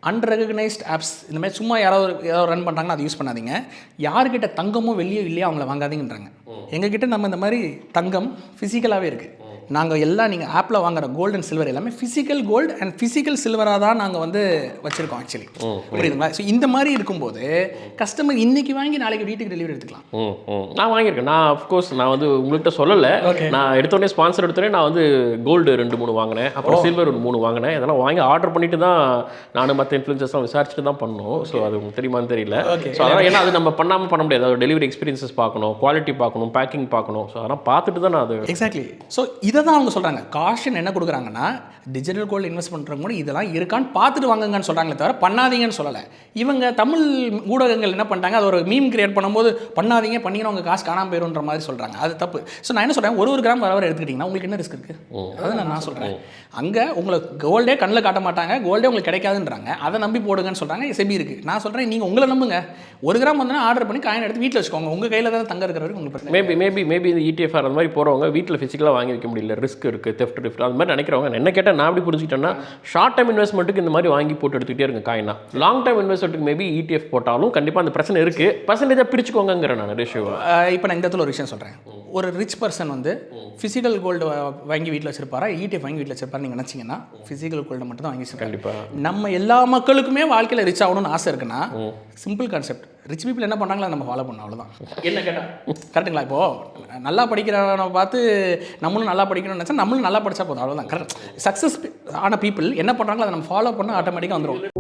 அன்ரெகனைஸ்ட் ஆப்ஸ் இந்த மாதிரி சும்மா யாராவது ரன் பண்ணுறாங்கன்னா அது யூஸ் பண்ணாதீங்க. யாருக்கிட்ட தங்கமோ வெள்ளியோ இல்லையோ அவங்கள வாங்காதீங்கன்றாங்க. எங்ககிட்ட நம்ம இந்த மாதிரி தங்கம் ஃபிசிக்கலாகவே இருக்குது. நாங்கள் எல்லாம் நீங்கள் ஆப்பில் வாங்குற கோல்டு அண்ட் சில்வர் எல்லாமே ஃபிசிக்கல் கோல்டு அண்ட் ஃபிசிக்கல் சில்வராக தான் நாங்கள் வந்து வச்சுருக்கோம் ஆக்சுவலி. புரியுதுங்களா? ஸோ இந்த மாதிரி இருக்கும்போது கஸ்டமர் இன்னைக்கு வாங்கி நாளைக்கு வீட்டுக்கு டெலிவரி எடுத்துக்கலாம். நான் வாங்கியிருக்கேன். நான் அஃப்கோர்ஸ் நான் வந்து உங்கள்கிட்ட சொல்லலை. நான் எடுத்தோடனே ஸ்பான்சர் எடுத்தோடனே நான் வந்து கோல்டு 2-3 வாங்கினேன், அப்புறம் சில்வர் 3 வாங்கினேன். இதெல்லாம் வாங்கி ஆர்டர் பண்ணிட்டு தான் நானும் மற்ற இன்ஃப்ளூயன்சர்ஸ்லாம் விசாரிச்சுட்டு தான் பண்ணோம். ஸோ அது உங்களுக்கு தெரியுமான்னு தெரியல. ஸோ அதனால் ஏன்னா அது நம்ம பண்ணாமல் பண்ண முடியாது. அது டெலிவரி எக்ஸ்பீரியன்ஸஸ் பார்க்கணும், குவாலிட்டி பார்க்கணும், பேக்கிங் பார்க்கணும். ஸோ அதெல்லாம் பார்த்துட்டு தான் நான் அது எக்ஸாக்ட்லி. ஸோ இதை தான் அவங்க சொல்கிறாங்க. காஷன் என்ன கொடுக்குறாங்கன்னா டிஜிட்டல் கோல்டு இன்வெஸ்ட் பண்ணுறவங்க கூட இதெல்லாம் இருக்கான்னு பார்த்துட்டு வாங்குங்கன்னு சொல்கிறாங்களே தவிர பண்ணாதீங்கன்னு சொல்லலை. இவங்க தமிழ் ஊடகங்கள் என்ன பண்ணிட்டாங்க, அது ஒரு மீம் கிரியேட் பண்ணும்போது பண்ணாதீங்க, பண்ணிங்கன்னா உங்கள் காசு காணாமல் போயிடும்ன்ற மாதிரி சொல்கிறாங்க. அது தப்பு. ஸோ நான் என்ன சொல்கிறேன், ஒரு கிராம் வர எடுத்துக்கிட்டிங்கன்னா உங்களுக்கு என்ன ரிஸ்க் இருக்குது? அதை நான் சொல்கிறேன். அங்கே உங்களுக்கு கோல்டே கண்ணில் காட்ட மாட்டாங்க, கோல்டே உங்களுக்கு கிடைக்காதுன்றாங்க. அதை நம்பி போடுங்கன்னு சொல்கிறாங்க. செபி இருக்குது. நான் சொல்கிறேன் நீங்கள் உங்களை நம்புங்க. 1 கிராம் வந்தோன்னா ஆர்டர் பண்ணி காயின் எடுத்து வீட்டில் வச்சுக்கோங்க. உங்கள் கையில் தான் தங்க இருக்கிற வரைக்கும் உங்களுக்கு மேபி இந்த ETF அந்த மாதிரி போகிறவங்க வீட்டில் ஃபிசிக்கலாக வாங்கி வைக்க முடியல, ரிஸ்க் இருக்குது, தெஃப்ட் ரிஃப்ட் அது மாதிரி நினைக்கிறவங்க என்ன கேட்டால் நான் அப்படி புரிஞ்சுக்கிட்டேன்னா ஷார்ட் டைம் இன்வெஸ்ட்மெண்ட்டுக்கு இந்த மாதிரி வாங்கி போட்டு எடுத்துக்கிட்டே இருங்க காயினா. லாங் டைம் இன்வெஸ்ட்மெண்ட்டுக்கு மேபி ETF போட்டாலும் கண்டிப்பாக அந்த பிரச்சனை இருக்குது. பர்சன்டேஜாக பிரிச்சுக்கோங்கிற நான் ரேஷியோ. இப்போ நான் இந்த இடத்துல ஒரு விஷயம் சொல்கிறேன். ஒரு ரிச் பர்சன் வந்து ஃபிசிக்கல் கோல்டு வாங்கி வீட்டில் வச்சிருப்பாரா, ETF வாங்கி வீட்டில் வச்சிருப்பாரு நீங்கள் நினச்சிங்கன்னா ஃபிசிக்கல் கோல்டு மட்டும் தான் வாங்கி வச்சிருக்காங்க. கண்டிப்பாக நம்ம எல்லா மக்களுக்குமே வாழ்க்கையில் ரிச் ஆகணும்னு ஆசை இருக்குன்னா சிம்பிள் கான்செப்ட். ரிச் பீப்புள் என்ன பண்ணுறாங்களோ நம்ம ஃபாலோ பண்ணணும், அவ்வளோதான். என்ன கேட்டால் கரெக்டுங்களா? இப்போது நல்லா படிக்கிறவனை பார்த்து நம்மளும் நல்லா படிக்கணும்னு நினச்சா நம்மளும் நல்லா படித்தா போதும், அவ்வளோதான். கரெக்ட். சக்ஸஸ் ஆன பீப்புள் என்ன பண்ணுறாங்களோ அதை நம்ம ஃபாலோ பண்ணால் ஆட்டோமேட்டிக்காக வந்துடும்.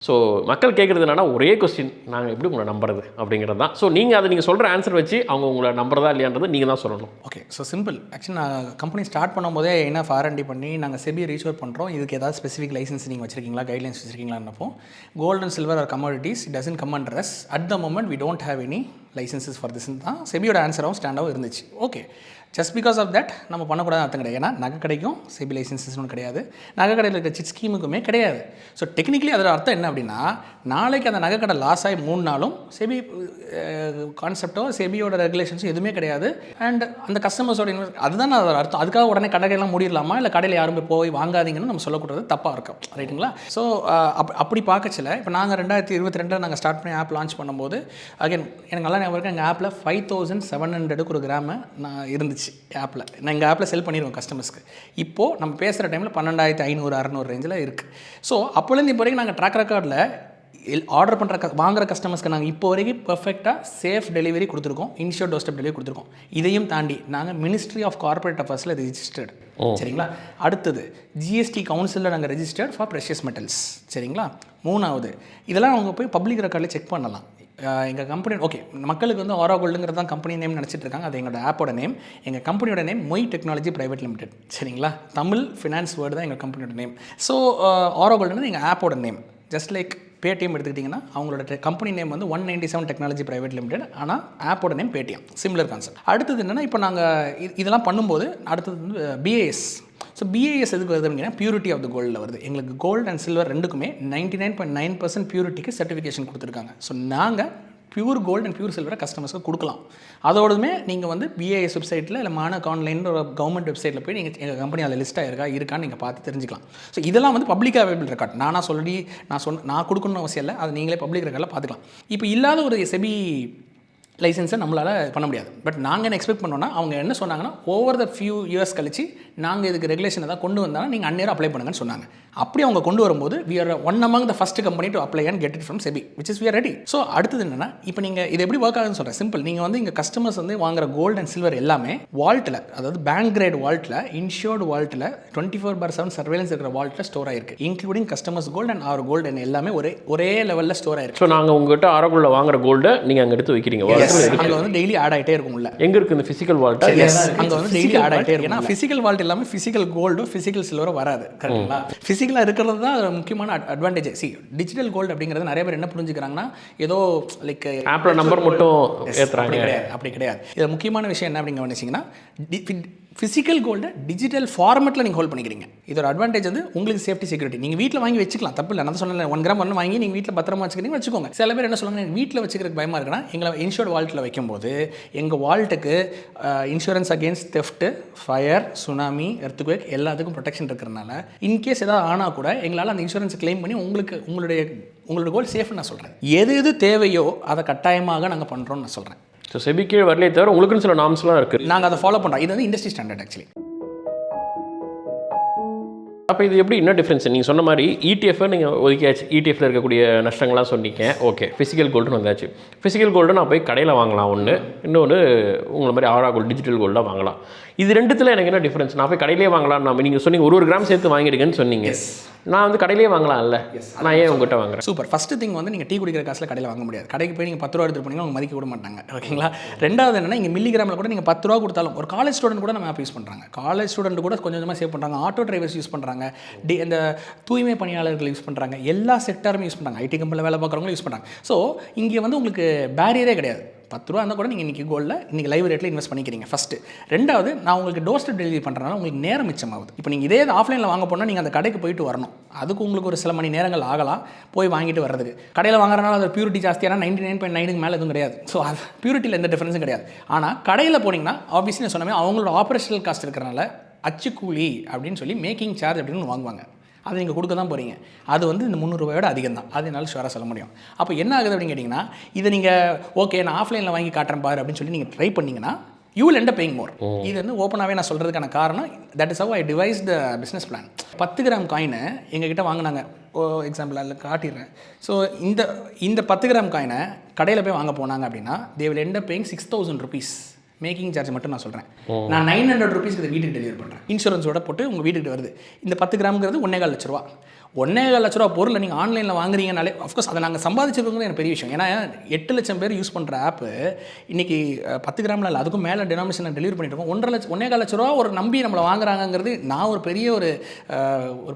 ஸோ மக்கள் கேட்குறது என்னன்னா ஒரே கொஸ்டின், நாங்கள் எப்படி உங்களை நம்புறது அப்படிங்கிறது தான். ஸோ நீங்கள் அதை நீங்கள் சொல்கிற ஆன்சர் வச்சு அவங்க உங்களை நம்புறதா இல்லையான்றது நீங்கள் தான் சொல்லணும். ஓகே. So simple. ஆக்சுவலி நான் கம்பெனி ஸ்டார்ட் பண்ணும்போதே என்ன R&D பண்ணி நாங்கள் செபி ரீச் பண்ணுறோம். இதுக்கு ஏதாவது ஸ்பெசிஃபிக் லைசன்ஸ் நீங்கள் வச்சிருக்கீங்களா, கைட்லைன்ஸ் வச்சிருக்கீங்களான்னப்போ gold and silver or commodities it doesn't come under us at the moment we don't have any licences for this தான் செபியோட ஆன்சராகவும் ஸ்டாண்டாகவும் இருந்துச்சு. Okay. Just because of that நம்ம பண்ணக்கூடாது அர்த்தம் கிடையாது. ஏன்னா நகை கடைக்கும் செபி லைசன்சஸ் ஒன்றும் கிடையாது, நகை கடையில் இருக்கிற சிட் ஸ்கீமுக்குமே கிடையாது. ஸோ டெக்னிக்கலி அதோட அர்த்தம் என்ன அப்படின்னா நாளைக்கு அந்த நகை கடை லாஸ் ஆகி 3 நாளும் செபி கான்செப்டோ செபியோட ரெகுலேஷன்ஸும் எதுவுமே கிடையாது. அண்ட் அந்த கஸ்டமர்ஸோட அதுதான் அதோட அர்த்தம். அதுக்காக உடனே கடையெல்லாம் மூடிடலாமா, இல்லை கடையில் யாரும் போய் வாங்காதீங்கன்னு நம்ம சொல்லக்கூடாது, தப்பாக இருக்கும். ரைட்டுங்களா? ஸோ அப்படி பார்க்கச்சில இப்போ நாங்கள் 2022 நாங்கள் ஸ்டார்ட் பண்ணி ஆப் லான்ச் பண்ணும்போது அகைன் எனக்கு நல்லா ஞாபகம் இருக்குது. எங்கள் ஆப்பில் 5700 ஒரு கிராமு நான் இருந்துச்சு ஆப்பில். நான் எங்கள் ஆப்பில் செல் பண்ணிடுவோம் கஸ்டமர்ஸ்க்கு. இப்போது நம்ம பேசுகிற டைமில் 12,500-600 ரேஞ்சில் இருக்குது. ஸோ அப்போலேருந்து இப்போ வரைக்கும் நாங்கள் ட்ராக் ரெக்கார்டில் ஆர்டர் பண்ணுற வாங்குகிற கஸ்டமர்ஸ்க்கு நாங்கள் இப்போ வரைக்கும் பர்ஃபெக்டாக சேஃப் டெலிவரி கொடுத்துருக்கோம், இன்ஷியோர் டோர் ஸ்டெப் டெலிவரி கொடுத்துருக்கோம். இதையும் தாண்டி நாங்கள் மினிஸ்ட்ரி ஆஃப் கார்பரேட் அஃபேர்ஸில் ரெஜிஸ்டர்டு. சரிங்களா? அடுத்தது GST கவுன்சிலில் நாங்கள் ரெஜிஸ்டர்ட் ஃபார் ப்ரெஷியஸ் மெட்டல்ஸ். சரிங்களா? 3வது இதெல்லாம் அவங்க போய் பப்ளிக் ரெக்கார்டில் செக் பண்ணலாம். எங்கள் கம்பெனி ஓகே மக்களுக்கு வந்து ஆரா கோல்டுங்கிறது தான் கம்பெனி நேம் நினச்சிட்டு இருக்காங்க. அது எங்களோட ஆப்போட நேம். எங்கள் கம்பெனியோட நேம் மொய் டெக்னாலஜி பிரைவேட் லிமிடெட். சரிங்களா? தமிழ் ஃபினான்ஸ் வேர்டு தான் எங்கள் கம்பெனியோட நேம். ஸோ ஆரா கோல்டுன்றது எங்கள் ஆப்போட நேம். ஜஸ்ட் லைக் பேடிஎம் எடுத்துக்கிட்டிங்கன்னா அவங்களோட கம்பெனி நேம் வந்து 197 டெக்னாலஜி பிரைவேட் லிமிடெட், ஆனால் ஆப்போட நேம் பேடிஎம். Similar concept. அடுத்தது என்னென்னா இப்போ நாங்கள் இதெல்லாம் பண்ணும்போது அடுத்தது வந்து BIS. ஸோ BIS எதுக்கு வருது அப்படின்னா பியூரிட்டி ஆஃப் த கோல்டில் வருது. எங்களுக்கு கோல்டு அண்ட் சில்வர் ரெண்டுக்குமே 99.9% பியூரிட்டிக்கு சர்டிஃபிகேஷன் கொடுத்துருக்காங்க. ஸோ நாங்கள் பியூர் கோல்டு அண்ட் பியூர் சில்வரை கஸ்டமர்ஸ்க்கு கொடுக்கலாம். அதோடுமே நீங்கள் வந்து BIS வெப்சைட்டில் இல்லை மானக் ஆன்லைன் ஒரு கவர்மெண்ட் வெப்சைட்டில் போய் நீங்கள் எங்கள் கம்பெனி அதில் லிஸ்ட்டாக இருக்கான்னு நீங்கள் பார்த்து தெரிஞ்சுக்கலாம். ஸோ இதெல்லாம் வந்து பப்ளிக் அவைலபிள் ரெக்கார்ட். நான் கொடுக்கணும்னு அவசியம் இல்லை, அது நீங்களே பப்ளிக் ரெக்கார்டில் பார்த்துக்கலாம். இப்போ இல்லாத ஒரு செபி லைசன்ஸை நம்மளால் பண்ண முடியாது. பட் நாங்கள் என்ன எக்ஸ்பெக்ட் பண்ணோன்னா அவங்க என்ன சொன்னாங்கன்னா ஓவர் த ஃபியூ இயர்ஸ் கழிச்சு நாங்கள் இதுக்கு ரெகுலேஷன் ஏதாவது கொண்டு வந்தாலும் நீங்கள் அந்நேரம் அப்ளை பண்ணுங்கன்னு சொன்னாங்க. அப்படி அவங்க கொண்டு வரும்போது we are one among the first company to apply and get it from SEBI, which is we are ready. So அடுத்தது என்னென்னா இப்போ நீங்கள் இது எப்படி ஒர்க் ஆகுதுன்னு சொல்கிறேன். சிம்பிள். நீங்கள் வந்து இங்கே கஸ்டமர்ஸ் வந்து வாங்குற கோல்டு அண்ட் சில்வர் எல்லாமே வால்ட்டில், அதாவது பேங்க் கிரேட் வால்ட்டில், இன்ஷூர்டு வால்ட்டில் 24/7 சர்வேலன்ஸ் இருக்கிற வால்ட்டில் ஸ்டோர் ஆயிருக்கு. Including customers gold and our gold and எல்லாமே ஒரே லெவலில் ஸ்டோர் ஆயிருக்கு. ஸோ நாங்கள் உங்கள்கிட்ட ஆரோக்கியில் வாங்குற கோல்டை நீங்கள் அங்கே எடுத்து வைக்கிறீங்க. அங்கே வந்து டெய்லி ஆட் ஆகிட்டே இருக்கும். உள்ள எங்கே இருக்குது இந்த ஃபிசிக்கல் வால்ட்? அங்கே வந்து டெய்லி ஆட் ஆகிட்டே இருக்கும். ஏன்னா ஃபிசிக்கல் வால்ட் எல்லாமே ஃபிசிக்கல் கோல்டு ஃபிசிக்கல் சில்வரும் வராது. கரெக்டுங்களா? ஃபிசிக்கலாக இருக்கிறது தான் முக்கியமான அட்வான்டேஜ். டிஜிட்டல் கோல்டு அப்படிங்கிறது நிறைய பேர் என்ன புரிஞ்சுக்கிறாங்கன்னா ஏதோ லைக் ஆப்பில் நம்பர் மட்டும் ஏற்றுறாங்க. அப்படி கிடையாது. இதில் முக்கியமான விஷயம் என்ன அப்படிங்க நினச்சிங்கன்னா ஃபிசிக்கல் கோல்டை டிஜிட்டல் ஃபார்மெட்டில் நீங்கள் ஹோல்ட் பண்ணிக்கிறீங்க. இதோட அட்வான்டேஜ் வந்து உங்களுக்கு சேஃப்டி செக்யூரிட்டி. நீங்கள் வீட்டில் வாங்கி வச்சுக்கலாம், தப்பு இல்லை. நான் சொன்னேன் 1 கிராம் ஒன்று வாங்கி நீங்கள் வீட்டில் பத்திரமா வச்சுக்கிறீங்க, வச்சுக்கோங்க. சில பேர் என்ன சொல்லுவாங்க, எனக்கு வீட்டில் வச்சுக்கிறதுக்கு பயமாக இருக்குன்னா எங்களை இன்சூர்ட் வால்ட்டில் வைக்கும்போது எங்கள் வால்ட்டுக்கு insurance against theft, fire, tsunami, earthquake எல்லாத்துக்கும் ப்ரொடெக்ஷன் இருக்கிறதுனால இன்கேஸ் ஏதாவது ஆனால் கூட எங்களால் அந்த இன்சூரன்ஸ் கிளைம் பண்ணி உங்களோட கோல் சேஃப்னு நான் சொல்கிறேன். எது எது தேவையோ அதை கட்டாயமாக நாங்கள் பண்ணுறோம்னு நான் சொல்கிறேன். ஸோ செபி கீழே வரலே தவிர உங்களுக்குன்னு சில நார்ம்ஸ்லாம் இருக்குது, நாங்கள் அதை ஃபாலோ பண்ணுறோம். இது வந்து இண்டஸ்ட்ரி ஸ்டாண்டர்ட் ஆக்சுவலி. அப்போ இது எப்படி என்ன டிஃப்ரென்ஸ்? நீங்கள் சொன்ன மாதிரி இடிஎஃப் நீங்கள் ஒதுக்கியாச்சு, இடிஎஃப்ல இருக்கக்கூடிய நஷ்டங்கள்லாம் சொன்னீங்க, ஓகே. ஃபிசிக்கல் கோல்டுன்னு வந்தாச்சு. ஃபிசிக்கல் கோல்டு நான் போய் கடையில் வாங்கலாம் ஒன்று, இன்னொன்று உங்களை மாதிரி ஆரா கோல்டு டிஜிட்டல் கோல்டாக வாங்கலாம். இது ரெண்டுத்தில் எனக்கு என்ன டிஃப்ரென்ஸ்? நான் போய் கடையிலே வாங்கலாம், நான் நீங்கள் சொன்னீங்க ஒரு கிராம் சேர்த்து வாங்கிடுங்கன்னு சொன்னீங்க. நான் வந்து கடையிலே வாங்கலாம் இல்லை, நான் ஏன் உங்கள்கிட்ட வாங்குறேன்? சூப்பர். ஃபஸ்ட்டு திங் வந்து நீங்கள் டீ குடிக்கிற காசில் கடையில் வாங்க முடியாது. கடைக்கு போய் நீங்கள் 10 ரூபா எடுத்துகிட்டு போனீங்கன்னா அவங்க மதிக்க விட மாட்டாங்க, ஓகேங்களா? ரெண்டாவது என்னன்னா, இங்கே மில்லிகிராமில் கூட நீங்கள் 10 ரூபா கொடுத்தாலும் ஒரு காலேஜ் ஸ்டூடெண்ட் கூட நம்ம ஆப் யூஸ் பண்ணுறாங்க. காலேஜ் ஸ்டூடெண்ட் கூட கொஞ்சம் கொஞ்சமாக சேவ் பண்ணுறாங்க. ஆட்டோ டிரைவர்ஸ் யூஸ் பண்ணுறாங்க, இந்த தூய்மை பணியாளர்கள் யூஸ் பண்ணுறாங்க, எல்லா செக்டாருமே யூஸ் பண்ணுறாங்க. ஐடி கம்பெனியில் வேலை பார்க்குறவங்களும் யூஸ் பண்ணுறாங்க. ஸோ இங்கே வந்து உங்களுக்கு பேரியரே கிடையாது. 10 ரூபா இருந்தால் கூட நீங்கள் இன்றைக்கி கோல்டில் இன்றைக்கி லைவ் ரேட்டில் இன்வெஸ்ட் பண்ணிக்கிறீங்க ஃபஸ்ட்டு. ரெண்டாவது, நான் உங்களுக்கு டோர் ஸ்டெப் டெலிவரி பண்ணுறதுனால உங்களுக்கு நேரம் மிச்சமாகுது. இப்போ நீங்கள் இதே ஆஃப்லைனில் வாங்க போனால் நீங்கள் அந்த கடைக்கு போயிட்டு வரணும். அதுக்கு உங்களுக்கு ஒரு சில மணி நேரங்கள் ஆகலாம் போய் வாங்கிட்டு வர்றதுக்கு. கடையில் வாங்குறதுனால அது பியூரிட்டி ஜாஸ்தியான 99.9க்கு மேலே எதுவும் கிடையாது. ஸோ அது பியூரிட்டியில் எந்த டிஃபரன்ஸும் கிடையாது. ஆனால் கடையில் போனீங்கன்னா ஆப்வியஸ்லி நான் சொன்னமே அவங்களோட ஆப்ரேஷனல் காஸ்ட் இருக்கிறனால அச்சுக்கூலி அப்படின்னு சொல்லி மேக்கிங் சார்ஜ் அப்படின்னு வாங்குவாங்க. அதை நீங்கள் கொடுக்க தான் போகிறீங்க. அது வந்து இந்த 300 ரூபாயோட அதிகம் தான். அது என்னால் ஷுவராக சொல்ல முடியும். அப்போ என்ன ஆகுது அப்படின்னு கேட்டிங்கன்னா, இதை நீங்கள் ஓகே நான் ஆஃப்லைனில் வாங்கி காட்டுறேன் பாரு அப்படின்னு சொல்லி நீங்கள் ட்ரை பண்ணிங்கன்னா you will end up paying மோர். இது வந்து ஓப்பனாகவே நான் சொல்கிறதுக்கான காரணம் that is how I device the business plan. 10 gram காயினை எங்ககிட்ட வாங்கினாங்க, எக்ஸாம்பிள் அதில் காட்டிடுறேன். ஸோ இந்த 10 கிராம் காயினை கடையில் போய் வாங்க போனாங்க அப்படின்னா they will end up paying 6000 rupees making charge மட்டும் நான் சொல்கிறேன். நான் 900 rupeesக்கு இதை வீட்டுக்கு டெலிவரி பண்ணுறேன். இன்சூரன்ஸோட போட்டு உங்கள் வீட்டுக்கு வருது. இந்த 10 கிராம்ங்கிறது 1.25 லட்ச ரூபா. 1.25 லட்ச ரூபா பொருளை நீங்கள் ஆன்லைனில் வாங்குறீங்கனாலே அஃப்கோர்ஸ் அதை நாங்கள் சம்பாதிச்சிருக்கோங்கிறது எனக்கு பெரிய விஷயம். ஏன்னா 8 லட்சம் பேர் யூஸ் பண்ணுற ஆப்பு இன்றைக்கி 10 கிராமில் இல்லை, அதுக்கும் மேலே டினாமினேஷன் டெலிவரி பண்ணிட்டு இருக்கோம். 1.25 லட்ச ரூபா ஒரு நம்பி நம்மளை வாங்குறாங்கிறது நான் ஒரு பெரிய ஒரு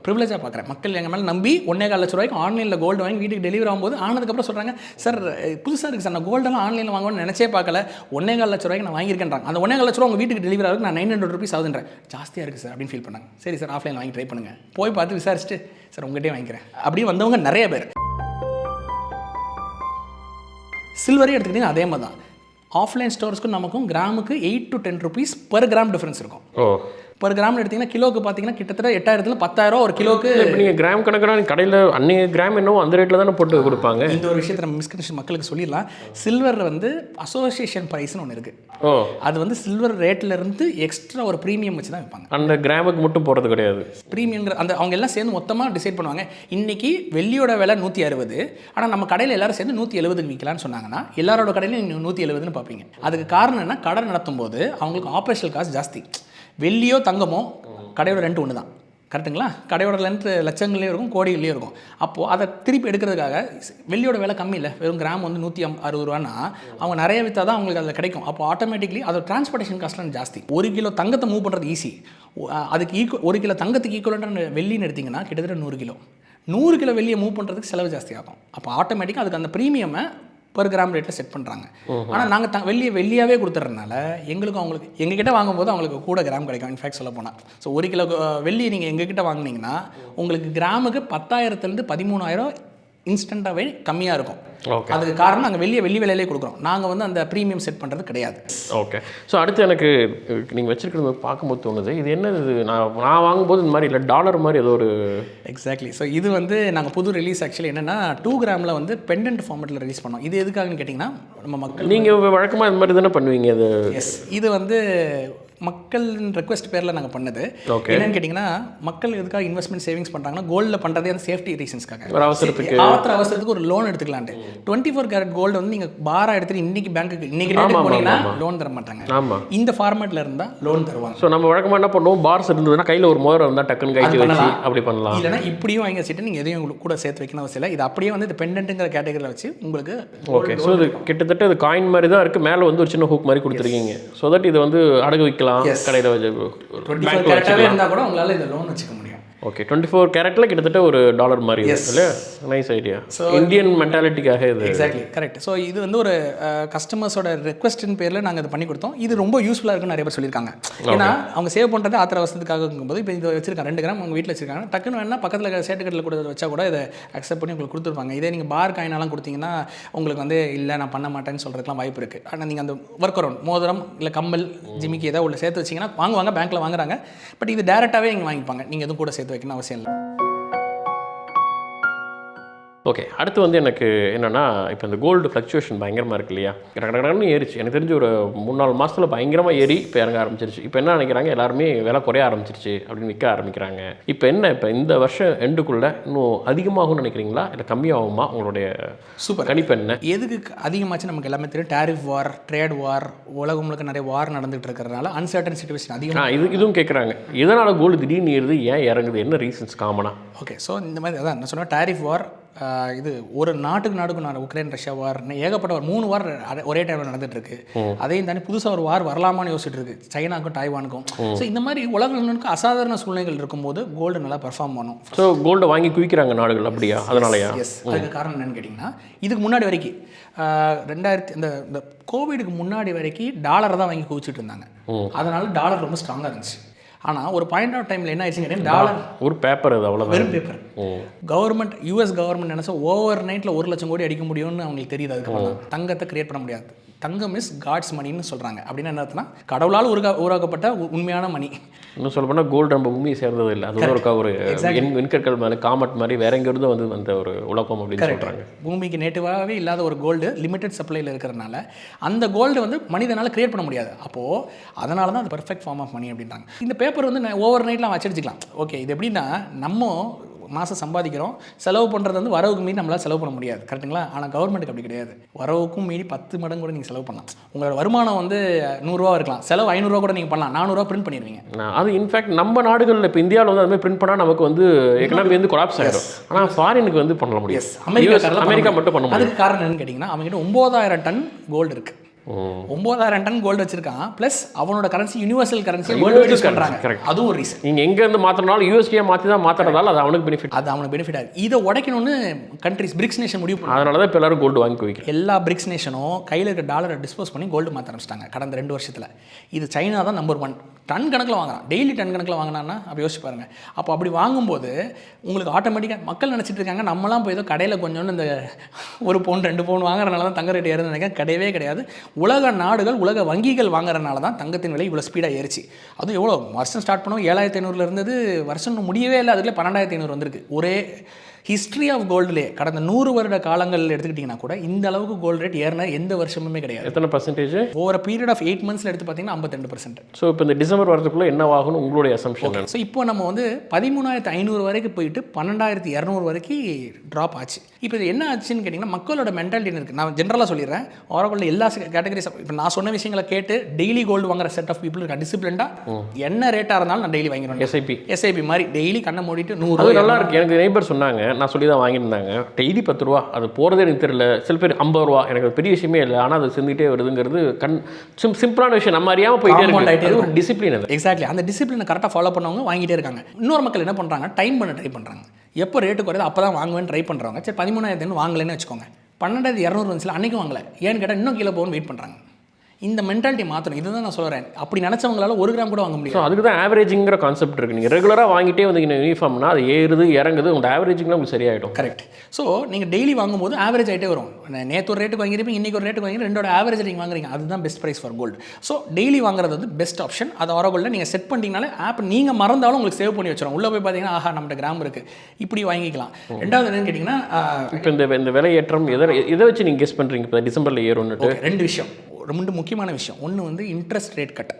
ப்ரிவிலேஜாக பார்க்குறேன். மக்கள் எங்கள் மேலே நம்பி 1.25 லட்ச ரூபாய்க்கு ஆன்லைனில் கோல்டு வாங்கி வீட்டுக்கு டெலிவரி ஆகும்போது ஆனதுக்கப்புறம் சொல்கிறாங்க, சார் புதுசாக இருக்குது சார், நான் கோல்டெல்லாம் ஆன்லைனில் வாங்கணும்னு நினச்சே பார்க்கல, 1.25 லட்ச ரூபாய்க்கு நான் வாங்கியிருக்கேன்றாங்க. அந்த 1.25 லட்ச ரூபா உங்கள் வீட்டுக்கு டெலிவரி ஆகுது, நான் 900 rupees ஆகுதுன்றேன். ஜாஸ்தியாக இருக்குது சார் அப்படின்னு ஃபீல் பண்ணாங்க. சரி சார் ஆஃப்லைனில் வாங்கி ட்ரை பண்ணுங்கள். போய் பார்த்து விசாரிச்சுட்டு சார் உங்கள்கிட்டே வாங்கிக்கிறேன் அப்படியே வந்தவங்க நிறைய பேர். சில்வரே எடுத்துக்கிட்டிங்கன்னா அதே மாதிரி தான். ஆஃப்லைன் ஸ்டோர்ஸ்க்கும் நமக்கும் கிராமுக்கு 8 to 10 rupees per gram difference இருக்கும். per கிராம் எடுத்திங்கன்னா கிலோக்கு பார்த்தீங்கன்னா கிட்டத்தட்ட 8000 10,000 ஒரு கிலோக்கு. இப்போ நீங்கள் கிராம் கணக்கான கடையில் அன்றைய கிராம் என்னவோ அந்த ரேட்டில் தானே போட்டு கொடுப்பாங்க. இந்த ஒரு விஷயத்தை நம்ம மிஸ்கன்ஷன் மக்களுக்கு சொல்லிடலாம். சில்வர் வந்து அசோசியேஷன் ப்ரைஸ்னு ஒன்று இருக்குது. அது வந்து சில்வர் ரேட்லேருந்து எக்ஸ்ட்ரா ஒரு ப்ரீமியம் வச்சு தான் வைப்பாங்க. அந்த கிராமுக்கு மட்டும் போகிறது கிடையாது. ப்ரீமியங்கிற அந்த அவங்க எல்லாம் சேர்ந்து மொத்தமாக டிசைட் பண்ணுவாங்க. இன்றைக்கி வெள்ளியோட விலை 160, ஆனால் நம்ம கடையில் எல்லாரும் சேர்ந்து 170க்கு விற்கலான்னு சொன்னாங்கன்னா எல்லாரோட கடையிலும் நீங்கள் 170ன்னு பார்ப்பீங்க. அதுக்கு காரணம் என்ன, கடை நடத்தும் போது அவங்களுக்கு ஆப்ரேஷனல் காஸ்ட் ஜாஸ்தி. வெள்ளியோ தங்கமோ கடையோட ரெண்ட் ஒன்று தான், கரெக்டுங்களா? கடையோட லென்த் லட்சங்கள்லேயும் இருக்கும், கோடிகள்லேயும் இருக்கும். அப்போது அதை திருப்பி எடுக்கிறதுக்காக வெள்ளியோட விலை கம்மி இல்லை, வெறும் கிராம் வந்து 160 ரூபான்னா அவங்க நிறைய விற்றா தான் அவங்களுக்கு அதில் கிடைக்கும். அப்போ ஆட்டோமேட்டிக்லி அதோட டிரான்ஸ்போர்ட்டேஷன் காஸ்ட்லாம் ஜாஸ்தி. 1 கிலோ தங்கத்தை மூவ் பண்ணுறது ஈஸி. அதுக்கு 1 கிலோ தங்கத்துக்கு ஈக்குவலான வெள்ளின்னு எடுத்திங்கன்னா கிட்டத்தட்ட 100 கிலோ வெள்ளியை மூவ் பண்ணுறதுக்கு செலவு ஜாஸ்தி ஆகும். அப்போ ஆட்டோமேட்டிக்காக அதுக்கு அந்த ப்ரீமியமை per கிராம் ரேட்டில் செட் பண்ணுறாங்க. ஆனால் நாங்கள் வெள்ளியாகவே கொடுத்துட்றதுனால அவங்களுக்கு எங்ககிட்ட வாங்கும்போது அவங்களுக்கு கூட கிராம் கிடைக்கும். இன்ஃபேக்ட் சொல்ல போனால் 1 கிலோ வெள்ளி நீங்கள் எங்ககிட்ட வாங்கினீங்கன்னா உங்களுக்கு கிராமுக்கு 10,000 13,000 இன்ஸ்டண்ட்டாகவே கம்மியாக இருக்கும். அதுக்கு காரணம் நாங்கள் வெள்ளி விலையிலே கொடுக்குறோம். நாங்கள் வந்து அந்த ப்ரீமியம் செட் பண்ணுறது கிடையாது. ஓகே. ஸோ அடுத்து எனக்கு நீங்கள் வச்சுருக்கிறது பார்க்கும்போது தோணுது, இது என்ன, இது நான் வாங்கும்போது இந்த மாதிரி இல்லை, டாலர் மாதிரி ஏதோ ஒரு. எக்ஸாக்ட்லி. ஸோ இது வந்து நாங்கள் புது ரிலீஸ் ஆக்சுவலி என்னென்னா 2 கிராமில் வந்து பெண்டன்ட் ஃபார்மெட்டில் ரிலீஸ் பண்ணோம். இது எதுக்காகன்னு கேட்டிங்கன்னா நம்ம மக்கள் நீங்கள் வழக்கமாக இந்த மாதிரி தானே பண்ணுவீங்க இது? எஸ், இது வந்து மக்கள் ரெக்வஸ்ட் பேரில் நாங்கள் பண்ணது. என்னன்னு கேட்டிங்கன்னா மக்கள் எதுக்காக இன்வெஸ்ட்மெண்ட் சேவிங்ஸ் பண்ணுறாங்கன்னா கோல்டில் பண்ணுறதே அந்த சேஃப்டி ரீசன்ஸ்க்காக, அவசரத்துக்கு ஒரு லோன் எடுத்துக்கலான்ட்டு. 24 கேரட் கோல்டு வந்து நீங்கள் பாரா எடுத்துட்டு இன்றைக்கி பேங்க்குக்கு இன்றைக்கி போனீங்கன்னா லோன் தர மாட்டாங்க. இந்த ஃபார்மேட்டில் இருந்தால் லோன் தருவாங்க. ஸோ நம்ம வழக்கமாக என்ன பண்ணுவோம், பார்ஸ் இருந்ததுன்னா கையில் ஒரு மோதிரம் இருந்தால் டக்குன்னு கைக்கு வச்சு அப்படி பண்ணலாம். இல்லைனா இப்படியும் வாங்கி வச்சுட்டு நீங்கள் எதையும் உங்களுக்கு கூட சேர்த்து வைக்கணும் அவசியம் இல்லை. இது அப்படியே வந்து இந்த பெண்டன்ட்டுங்கிற கேட்டகரியில் வச்சு உங்களுக்கு. ஓகே. ஸோ இது கிட்டத்தட்ட இது காயின் மாதிரி தான் இருக்குது, மேலே வந்து ஒரு சின்ன ஹூக் மாதிரி கொடுத்துருக்கீங்க. ஸோ தட் இது வந்து அடகு வைக்கலாம், கடையில் வச்சு 24 கேரட்டாகவே இருந்தால் கூட உங்களால் இதை லோன் வச்சுக்க முடியும். ஓகே 24 கேரட்டில் கிட்டத்தட்ட ஒரு டாலர் மாதிரி இல்லையா? Nice idea. இந்தியன் மென்டாலிட்டிக்காக இது எக்ஸாக்ட்லி கரெக்ட். ஸோ இது வந்து ஒரு கஸ்டமர்ஸோட ரெக்வஸ்டின் பேரில் நாங்கள் இது பண்ணி கொடுத்தோம். இது ரொம்ப யூஸ்ஃபுல்லாக இருக்குன்னு நிறைய பேர் சொல்லியிருக்காங்க. ஏன்னா அவங்க சேவ் பண்ணுறது ஆத்திர அவசரத்துக்காக இருக்கும்போது இப்போ இது வச்சிருக்காங்க 2 கிராம் உங்கள் வீட்டில் வச்சிருக்காங்க, டக்குன்னு வேணா பக்கத்தில் சேட்டுக்கட்டில் கூட வச்சா கூட இதை அக்செப்ட் பண்ணி உங்களுக்கு கொடுத்துருப்பாங்க. இதே நீங்கள் பார் காயினாலாம் கொடுத்தீங்கன்னா உங்களுக்கு வந்து இல்லை நான் பண்ண மாட்டேன்னு சொல்கிறதுக்குலாம் வாய்ப்பு இருக்குது. ஆனால் நீங்கள் அந்த ஒர்க் அரௌண்ட் மோதிரம் இல்லை கம்மல் ஜிமிக்கி ஏதாவது உள்ள சேர்த்து வச்சிங்கன்னா வாங்குவாங்க, பேங்க்கில் வாங்குறாங்க. பட் இது டேரெக்டாகவே இங்கே வாங்கிப்பாங்க, நீங்கள் எதுவும் கூட சேர்த்து வைக்கணும் அவசியம் இல்லை. ஓகே, அடுத்து வந்து எனக்கு என்னென்னா இப்போ இந்த கோல்டு ஃப்ளக்சுவேஷன் பயங்கரமாக இருக்கு இல்லையா? கடகடன்னு ஏறிச்சு. எனக்கு தெரிஞ்சு ஒரு 3-4 மாதத்தில் பயங்கரமாக ஏறி இப்போ இறங்க ஆரம்பிச்சிருச்சு. இப்போ என்ன நினைக்கிறாங்க, எல்லாருமே விலை குறைய ஆரம்பிச்சிருச்சு அப்படின்னு விற்க ஆரம்பிக்கிறாங்க. இப்போ என்ன, இப்போ இந்த வருஷம் எண்டுக்குள்ளே இன்னும் அதிகமாகும்னு நினைக்கிறீங்களா இல்லை கம்மியாகுமா? உங்களுடைய சூப்பர் கணிப்பு என்ன? எதுக்கு அதிகமாச்சு நமக்கு எல்லாமே தெரியும். டேரிஃப் வார், ட்ரேட் வார், உலகம் முழுக்க நிறைய வார் நடந்துகிட்டு இருக்கிறதுனால அன்சர்டன் சிச்சுவேஷன் அதிகமாக. இதுவும் கேட்குறாங்க, இதனால் கோல்டு திடீர்னு ஏறுது, ஏன் இறங்குது, என்ன ரீசன்ஸ் காமனாக? ஓகே, ஸோ இந்த மாதிரி அதான் நான் சொன்னேன், டேரிஃப் வார், இது ஒரு நாட்டுக்கு உக்ரைன் ரஷ்யா வார், ஏகப்பட்ட ஒரு 3 வார் ஒரே டைமில் நடந்துட்டு இருக்கு. அதையும் தாண்டி புதுசாக ஒரு வார் வரலாமான்னு யோசிச்சுட்டு இருக்கு, சைனாக்கும் டாய்வானுக்கும். ஸோ இந்த மாதிரி உலகங்களுக்கு அசாதாரண சூழ்நிலைகள் இருக்கும்போது கோல்டு நல்லா பெர்ஃபார்ம் பண்ணும். ஸோ கோல்டை வாங்கி குவிக்கிறாங்க நாடுகள், அப்படியா? அதனாலயா? எஸ், அதுக்கு காரணம் என்னன்னு கேட்டிங்கன்னா, இதுக்கு முன்னாடி வரைக்கும் 2000 இந்த கோவிடுக்கு முன்னாடி வரைக்கும் டாலரை தான் வாங்கி குவிச்சிட்டு இருந்தாங்க. அதனால டாலர் ரொம்ப ஸ்ட்ராங்காக இருந்துச்சு. ஆனால் ஒரு பாயிண்ட் ஆஃப் டைமில் என்ன ஆயிடுச்சுன்னு கேட்டீங்கன்னா, டாலர் ஒரு பேப்பர், அது அவ்வளோ வெறும் பேப்பர். கவர்மெண்ட் US கவர்மெண்ட் நினைச்சா ஓவர் நைட்டில் 1 லட்சம் கோடி அடிக்க முடியும்னு அவங்களுக்கு தெரியுது. அதுக்கப்புறம் தங்கத்தை கிரியேட் பண்ண முடியாது. தங்கம் இஸ் காட்ஸ் மணின்னு சொல்கிறாங்க. அப்படின்னு என்ன அர்த்தம்னா, கடவுளால் உருவாக்கப்பட்ட உண்மையான மணி. இன்னும் சொல்ல போனால் கோல்டு நம்ம பூமியை சேர்ந்தது இல்லை, அது ஒரு விண்கற்கள் மேலே காமெட் மாதிரி வேற எங்கேருந்து வந்து அந்த ஒரு உலகம் அப்படின்னு சொல்கிறாங்க. பூமிக்கு நேட்டிவாகவே இல்லாத ஒரு கோல்டு லிமிடெட் சப்ளையில் இருக்கிறதுனால அந்த கோல்டு வந்து மனிதனால் கிரியேட் பண்ண முடியாது. அப்போது அதனால தான் அது பர்ஃபெக்ட் ஃபார்ம் ஆஃப் மணி அப்படின்றாங்க. இந்த பேப்பர் வந்து ஓவர் நைட்லாம் வச்சடிச்சிக்கலாம். ஓகே, இது எப்படின்னா, நம்ம மாதம் சம்பாதிக்கிறோம், செலவு பண்ணுறது வந்து வரவுக்கு மீறி நம்மளால் செலவு பண்ண முடியாது, கரெக்டுங்களா? ஆனால் கவர்மெண்ட்டுக்கு அப்படி கிடையாது. வரவுக்கும் மீறி 10 மடங்கு கூட நீங்கள் செலவு பண்ணலாம். உங்களோட வருமானம் வந்து 100 ரூபா இருக்கலாம், செலவு 500 ரூபா கூட நீங்கள் பண்ணலாம். 400 ரூபா பிரிண்ட் பண்ணிடுவீங்க. அது இன்ஃபேக்ட் நம்ம நாடுகளில் இப்போ இந்தியாவில் வந்து அதுமாதிரி பிரிண்ட் பண்ணால் நமக்கு வந்து எக்கனாமி வந்து கொலாப்ஸ் ஆகிடும். ஆனால் ஃபாரினுக்கு வந்து பண்ண முடியாது. அமெரிக்கா மட்டும் பண்ண முடியும். அதுக்கு காரணம் என்னன்னு கேட்டிங்கன்னா, அவங்ககிட்ட 9000 டன் கோல்டு இருக்குது. 9000 டன் கோல்டு வச்சிருக்கான். ப்ளஸ் அவனோட கரன்சி யூனிவர்சல் கரன்சி யூஸ் பண்ணுறாங்க. அதுவும் ஒரு ரீசன். நீங்கள் எங்கேருந்து மாற்றினாலும் யூஎஸ்டியை மாற்றி தான் மாற்றுறதால அது அவனுக்கு பெனிஃபிட். அது அவனுக்கு பெனிஃபிட் ஆகுது. இதை உடைக்கணும்னு கண்ட்ரிஸ் பிரிக்ஸ் நேஷன் முடிவு பண்ணி, அதனால தான் இப்போ எல்லாரும் கோல்டு வாங்கி வைக்கிறோம். எல்லா பிரிக்ஸ் நேஷனும் கையில் இருக்க டாலரை டிஸ்போஸ் பண்ணி கோல்டு மாற்ற ஆரம்பிச்சிட்டாங்க கடந்த 2 வருஷத்தில். இது சைனா தான் நம்பர் 1. டன் கணக்கில் வாங்குறான், டெய்லி டன் கணக்கில் வாங்கினான்னா அப்போ யோசிச்சு பாருங்கள். அப்போ அப்படி வாங்கும்போது உங்களுக்கு ஆட்டோமேட்டிக்காக மக்கள் நினச்சிட்டு இருக்காங்க, நம்மளாம் போய் ஏதோ கடையில் கொஞ்சோன்னு இந்த 1 பவுன் 2 பவுன் வாங்குறதுனால தான் தங்க ரேட் ஏறுதுன்னு நினைக்கிறேன். கிடையவே கிடையாது. உலக நாடுகள், உலக வங்கிகள் வாங்குறதுனால தான் தங்கத்தின் விலை இவ்வளோ ஸ்பீடாக ஏறிச்சு. அதுவும் எவ்வளோ வருஷம் ஸ்டார்ட் பண்ணோம், 7500 இருந்தது, வருஷம் முடியவே இல்லை, அதுக்குள்ளே 12500 வந்திருக்கு. ஒரே ஹிஸ்ட்ரி ஆஃப் கோல்டுலேயே கடந்த 100 வருட காலங்கள் எடுத்துக்கிட்டிங்கன்னா கூட இந்த அளவுக்கு கோல்டு ரேட் ஏறின எந்த வருஷமுமே கிடையாது. எத்தனை பர்சன்டேஜ்? ஓவர் பீரியட் ஆஃப் 8 மந்த்ஸில் எடுத்து பார்த்தீங்கன்னா 52%. ஸோ இப்போ இந்த டிசம்பர் வரதுக்குள்ளே என்ன ஆகும்னு உங்களுடைய அசம்ஷன்? ஸோ இப்போ நம்ம வந்து 13500 வரைக்கும் போயிட்டு 12200 வரைக்கும் ட்ராப் ஆச்சு. இப்போ இது என்ன ஆச்சுன்னு கேட்டிங்கன்னா, மக்களோட மென்டாலிட்டி இருக்குது. நான் ஜென்ரலாக சொல்லிடுறேன், ஓரளவு எல்லா கேட்டகரிஸ். இப்போ நான் சொன்ன விஷயங்களை கேட்டு டெய்லி கோல்டு வாங்குற செட் ஆஃப் பீப்புள் இருக்கா, டிசிப்ளின்டாக என்ன ரேட்டாக இருந்தாலும் நான் டெய்லி வாங்கிடுவேன். எஸ்ஐபி மாதிரி டெய்லி கண்ணை மூடிட்டு 100 நல்லா இருக்குது. எனக்கு நெய்பர் சொன்னாங்க, நான் சொல்லி தான் வாங்கியிருந்தாங்க. டெய்லி 10 ரூபா, அது போகிறதே எனக்கு தெரியல. சில பேர் 50 ரூபா, எனக்கு பெரிய விஷயமே இல்லை, ஆனால் அது செஞ்சுட்டே வருதுங்கிறது சிம்பிளான விஷயம். நம்ம அறியாமல் போயிட்டே இருக்கு. ஒரு டிசிப்ளின். அது எக்ஸாக்ட்லி அந்த டிசிப்ளினை கரெக்டாக ஃபாலோ பண்ணவங்க வாங்கிட்டே இருக்காங்க. இன்னொரு மக்கள் என்ன பண்ணுறாங்க, டைம் பண்ண ட்ரை பண்ணுறாங்க. எப்போ ரேட்டு குறையுது அப்போ தான் வாங்குவேன்னு ட்ரை பண்ணுறவங்க. சரி 13,000 வாங்கலைன்னு வச்சுக்கோங்க, 12,200 வந்துச்சுல அன்றைக்கும் வாங்கலை, ஏன்னு கேட்டால் இன்னும் கீழே போகணும்னு வெயிட் பண்ணுறாங்க. இந்த மென்டாலிட்டி மாற்றணும். இதுதான் நான் சொல்கிறேன். அப்படி நினச்சவங்களால 1 கிராம் கூட வாங்க முடியும். அதுக்கு தான் ஆவரேஜிங்கிற கான்செப்ட் இருக்குது. நீங்கள் ரெகுலராக வாங்கிட்டே வந்தீங்க யூனிஃபார்ம்னா, அது ஏறுது இறங்குது, உங்கள் ஆவரேஜிங்லாம் உங்களுக்கு சரியாயிடும். கரெக்ட். ஸோ நீங்கள் டெய்லி வாங்கும்போது ஆவரேஜ் ஆகிட்டே வரும். நேற்று ஒரு ரேட்டுக்கு வாங்கியிருப்பீங்க, இன்றைக்கி ஒரு ரேட்டுக்கு வாங்கி 2ஓட ஆவரேஜ் நீங்கள் வாங்குறீங்க. அதுதான் best price for gold. So daily வாங்குறது வந்து பெஸ்ட் ஆப்ஷன். அது ஆரோகோல்டில் நீங்கள் செட் பண்ணிட்டீங்கனாலே ஆப் நீங்கள் மறந்தாலும் உங்களுக்கு சேவ் பண்ணி வச்சிடும். உள்ளே போய் பார்த்தீங்கன்னா, ஆஹா நம்மகிட்ட கிராம் இருக்குது, இப்படி வாங்கிக்கலாம். ரெண்டாவது என்னன்னு கேட்டிங்கன்னா, இப்போ இந்த விலையேற்றம் எதை வச்சு நீங்கள் கெஸ் பண்ணுறீங்க இப்போ டிசம்பரில் ஏறும்னு? 2 விஷயம், 2 முக்கியமான விஷயம். ஒன்று வந்து இன்ட்ரெஸ்ட் ரேட் கட்.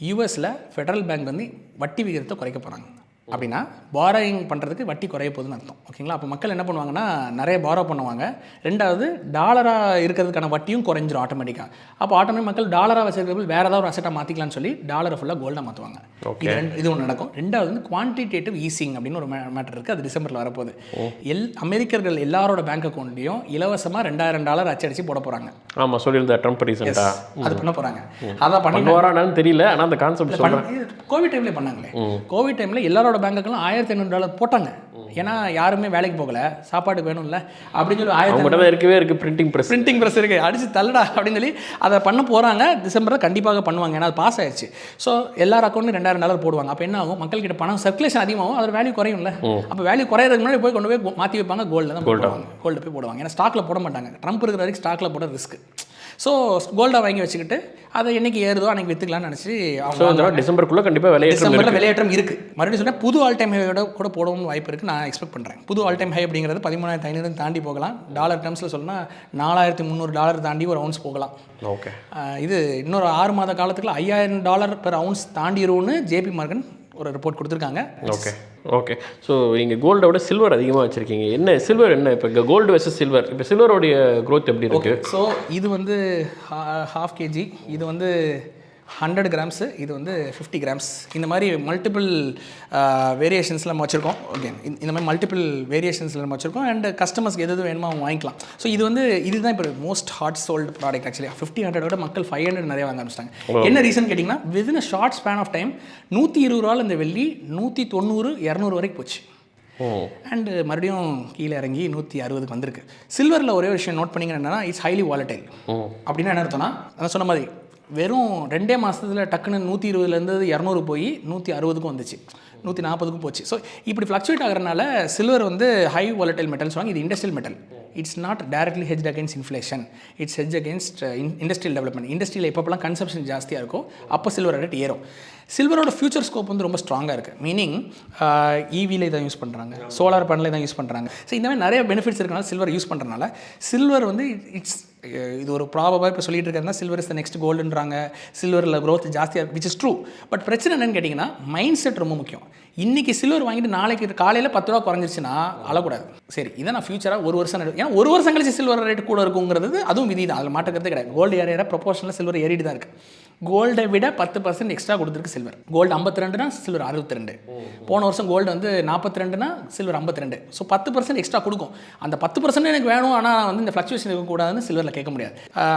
யூஎஸில் ஃபெடரல் பேங்க் வந்து வட்டி விகிதத்தை குறைக்க போகிறாங்க. அப்படின்னா பாரோயிங் பண்ணுறதுக்கு வட்டி குறைய போகுதுன்னு அர்த்தம். ஓகேங்களா? அப்போ மக்கள் என்ன பண்ணுவாங்கன்னா, நிறைய பாரோ பண்ணுவாங்க. ரெண்டாவது டாலராக இருக்கிறதுக்கான வட்டியும் குறைஞ்சிரும் ஆட்டோமேட்டிக்காக. அப்போ ஆட்டோமேட்டிக் மக்கள் டாலராக வச்சிருக்கிறது வேறு ஏதாவது ஒரு அசெட்டாக மாற்றிக்கலாம்னு சொல்லி டாலரை ஃபுல்லாக கோல்டாக மாற்றுவாங்க. ஓகே. இது ஒன்று நடக்கும். ரெண்டாவது வந்து குவான்டிடேட்டிவ் ஈஸிங் அப்படின்னு ஒரு மேட்டர் இருக்குது. அது டிசம்பரில் வரப்போகுது. அமெரிக்கர்கள் எல்லாரோட பேங்க் அக்கௌண்ட்லையும் இலவசமாக $2000 அச்சடிச்சு போட போகிறாங்க. ஆமாம், சொல்லியிருந்தா ட்ரம்ப் ரீசெண்டாக அது பண்ண போகிறாங்க. அதான் பண்ணுவாரான்னு தெரியல, ஆனால் அந்த கான்செப்ட் கோவிட் டைமில் பண்ணாங்களே. கோவிட் டைமில் எல்லாரோட பேங்க்குக்கும் $1500 போட்டாங்க. ஏன்னா யாருமே வேலைக்கு போகல, சாப்பாடுக்கு வேணும்ல அப்படின்னு சொல்லி 1000 இருக்கவே இருக்குது. பிரிண்டிங் ப்ரெஸ் இருக்குது, அடிச்சு தள்ளுடா அப்படின்னு சொல்லி அதை பண்ண போகிறாங்க. டிசம்பரில் கண்டிப்பாக பண்ணுவாங்க. ஏன்னா அது பாஸ் ஆயிடுச்சு. ஸோ எல்லார் அக்கௌண்ட்லையும் $2000 போடுவாங்க. அப்போ என்ன ஆகும், மக்கள்கிட்ட பணம் சர்க்குலேஷன் அதிகமாகும், அதோட வேல்யூ குறையும்ல. அப்போ வேல்யூ குறையிறதுக்கு முன்னாடி போய் கொண்டு போய் மாற்றி வைப்பாங்க, கோல்டில் தான் போடுவாங்க. கோல்டு போய் போடுவாங்க. ஏன்னா ஸ்டாக்கில் போட மாட்டாங்க. ட்ரம்ப் இருக்கிற வரைக்கும் ஸ்டாக்கில் போட ரிஸ்க். ஸோ கோல்டை வாங்கி வச்சுக்கிட்டு அதை என்னைக்கு ஏறுதோ அன்றைக்கி விற்றுக்கலாம்னு நினச்சி டிசம்பருக்குள்ளே கண்டிப்பாக விலையேற்றம் இருக்குது. மறுபடியும் சொன்னால் புது ஆல் டைம் ஹையோட கூட போடவும் வாய்ப்பு இருக்குது. நான் எக்ஸ்பெக்ட் பண்ணுறேன். புது ஆல் டைம் ஹை அப்படிங்கிறது 13,500 தாண்டி போகலாம். டாலர் டேர்ம்ஸில் சொன்னால் $4,300 தாண்டி ஒரு அவுன்ஸ் போகலாம். ஓகே. இது இன்னொரு 6 மாத காலத்துக்குள்ள $5000 பெர் அவுன்ஸ் தாண்டிடும்னு JP மார்கன் ஒரு ரிப்போர்ட் கொடுத்துருக்காங்க. Okay okay. ஸோ நீங்கள் கோல்டை விட சில்வர் அதிகமாக வச்சுருக்கீங்க. என்ன சில்வர் என்ன இப்போ கோல்டு வெர்சஸ் சில்வர், இப்போ சில்வரோடைய க்ரோத் எப்படி இருக்குது? ஸோ இது வந்து 1/2 kg, இது வந்து 100 grams, இது வந்து 50 grams. இந்த மாதிரி மல்டிபிள் வேரியேஷன்ஸில் நம்ம வச்சுருக்கோம். ஓகே, இந்த மாதிரி மல்டிபிள் வேரியேஷன்ஸில் நம்ம வச்சுருக்கோம். அண்ட் கஸ்டமர்ஸ்க்கு எது வேணுமோ அவங்க வாங்கிக்கலாம். ஸோ இது வந்து இதுதான் இப்போ most hot sold product. Actually 50-100 விட மக்கள் 500 நிறைய வாங்க ஆரம்பிச்சிட்டாங்க. என்ன ரீசன் கேட்டிங்கன்னா, within a short span of time $120 இந்த வெள்ளி 190-200 வரைக்கும் போச்சு. அண்டு மறுபடியும் கீழே இறங்கி 160க்கு வந்திருக்கு. சில்வரில் ஒரே விஷயம் நோட் பண்ணிங்கன்னா என்னன்னா, இட்ஸ் ஹைலி வாலடைல். அப்படின்னா என்ன அர்த்தம்னா, நான் சொன்ன மாதிரி வெறும் 2 மாதத்தில் டக்குன்னு 120லேருந்து 200 போய் 160க்கும் வந்துச்சு, 140க்கும் போச்சு. ஸோ இப்படி ஃப்ளக்சுவேட் ஆகிறனால சில்வர் வந்து ஹை வாலடைல் மெட்டல் சொல்லுவாங்க. இது industrial metal. It's not directly hedged against inflation, it's hedge against industrial development. இண்டஸ்ட்ரியில் எப்பப்பெல்லாம் கன்சப்ஷன் ஜாஸ்தியாக இருக்கோ அப்போ சில்வர் ரேட் ஏறும். சில்வரோட ஃபியூச்சர் ஸ்கோப் வந்து ரொம்ப ஸ்ட்ராங்காக இருக்குது. மீனிங் ஈவியில் இதை யூஸ் பண்ணுறாங்க, சோலார் பேனலில் தான் யூஸ் பண்ணுறாங்க. ஸோ இந்த மாதிரி நிறைய பெனிஃபிட்ஸ் இருக்கனால சில்வர் யூஸ் பண்ணுறதுனால சில்வர் வந்து இட்ஸ் இது ஒரு ப்ராபபாக இப்போ சொல்லிட்டு இருக்கிறதுனா சில்வர் இஸ் த நெக்ஸ்ட் கோல்டுன்றாங்க. சில்வரில் க்ரோத் ஜாஸ்தியாக இருக்குது, விச் இஸ் ட்ரூ. பட் பிரச்சனை என்னன்னு கேட்டிங்கன்னா, மைண்ட் செட் ரொம்ப முக்கியம். இன்றைக்கி சில்வர் வாங்கிட்டு நாளைக்கு காலையில் $10 குறைஞ்சிருச்சுன்னா அழக்கூடாது. சரி, இதை நான் ஃபியூச்சராக 1 வருஷம் ஏன்னா 1 வருஷம் கழிச்சு சில்வர் ரேட் கூட இருக்குங்கிறது அதுவும் விதி தான், அதில் மாட்டக்கிறதே கிடையாது. கோல்டு ஏற ப்ரொபோஷனில் சில்வர் ஏறிட்டு தான் இருக்குது. கோல்டை விட 10% எக்ஸ்ட்ரா கொடுத்துருக்கு சில்வர். Gold 52னா silver 62. போன வருஷம் கோல்டு வந்து 42னா சில்வர் 52. ஸோ 10% எக்ஸ்ட்ரா கொடுக்கும். அந்த 10% எனக்கு வேணும், ஆனால் வந்து இந்த ஃப்ளக்சுவேஷன் இருக்கக்கூடாதுன்னு சில்வரில் கேட்க முடியாது.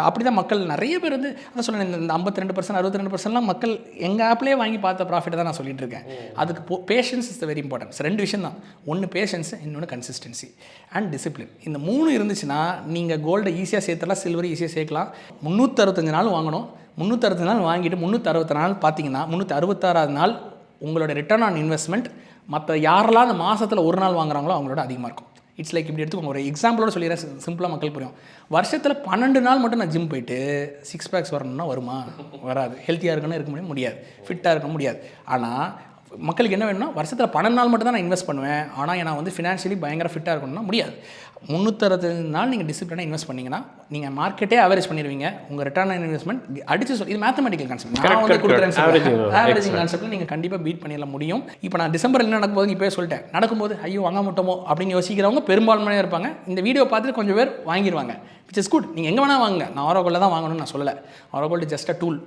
அப்படி தான் மக்கள் நிறைய பேர் வந்து அதான் சொன்னேன், இந்த 52% 62%லாம் மக்கள் எங்கள் ஆப்லேயே வாங்கி பார்த்த ப்ராஃபிட்டை தான் நான் சொல்லிட்டு இருக்கேன். அதுக்கு பேஷன்ஸ் இஸ் வெரி இம்பார்ட்டன்ட். 2 விஷயம் தான். ஒன்று பேஷன்ஸ், இன்னொன்று கன்சிஸ்டன்சி அண்ட் டிசிப்ளின். இந்த 3 இருந்துச்சுன்னா நீங்கள் கோல்டை ஈஸியாக சேர்த்துலாம், சில்வர் ஈஸியாக சேர்க்கலாம். 365 நாள் வாங்கணும். 360 நாள் வாங்கிட்டு 360 நாள் பார்த்தீங்கன்னா 366வது நாள் உங்களோட ரிட்டர்ன் ஆன் இன்வெஸ்ட்மெண்ட் மற்ற யாரெல்லாம் அந்த மாதத்தில் ஒரு நாள் வாங்குறாங்களோ அவங்களோட அதிகமாக இருக்கும். இட்ஸ் லைக் இப்படி எடுத்துக்கோங்க, ஒரு எக்ஸாம்பிளோட சொல்லிடுறேன், சிம்பிளாக மக்கள் புரியும். வருஷத்தில் 12 நாள் மட்டும் நான் ஜிம் போயிட்டு 6 பேக்ஸ் வரணும்னா வருமா? வராது. ஹெல்த்தியாக இருக்கணும்னு இருக்க முடியாது, ஃபிட்டாக இருக்க முடியாது. ஆனால் மக்களுக்கு என்ன வேணும்னா, வருஷத்தில் 12 நாள் மட்டும் தான் நான் இன்வெஸ்ட் பண்ணுவேன், ஆனால் நான் வந்து ஃபினான்ஷியலி பயங்கர ஃபிட்டாக இருக்கணும்னா முடியாது. 365 நாள் நீங்கள் டிசிப்ளினாக இன்வெஸ்ட் பண்ணிங்கன்னா நீங்கள் மார்க்கெட்டே ஆவரேஜ் பண்ணிடுவீங்க. உங்கள் ரிட்டர்ன் ஆன் இன்வெஸ்ட்மெண்ட் அடிச்சு சொல்லி, இது மேத்தமெட்டிக்கல் கான்செப்ட். நான் வந்து கொடுக்குறேன் ஆவரேஜிங் கான்செப்ட்டில் நீங்கள் கண்டிப்பாக பீட் பண்ணிட முடியும். இப்போ நான் டிசம்பர் என்ன நடக்கும் போது இப்போயே சொல்லிட்டேன், நடக்கும்போது ஐயோ வாங்க மாட்டோமோ அப்படின்னு யோசிக்கிறவங்க பெரும்பான்மையாக இருப்பாங்க. இந்த வீடியோ பார்த்துட்டு கொஞ்சம் பேர் வாங்கிடுவாங்க, விச் இஸ் குட். நீங்கள் எங்கே வேணால் வாங்க, நான் ஆரோகோல்டில் தான் வாங்கணும்னு நான் சொல்லலை. ஆரோகோல்டு ஜஸ்ட் அ டூல்.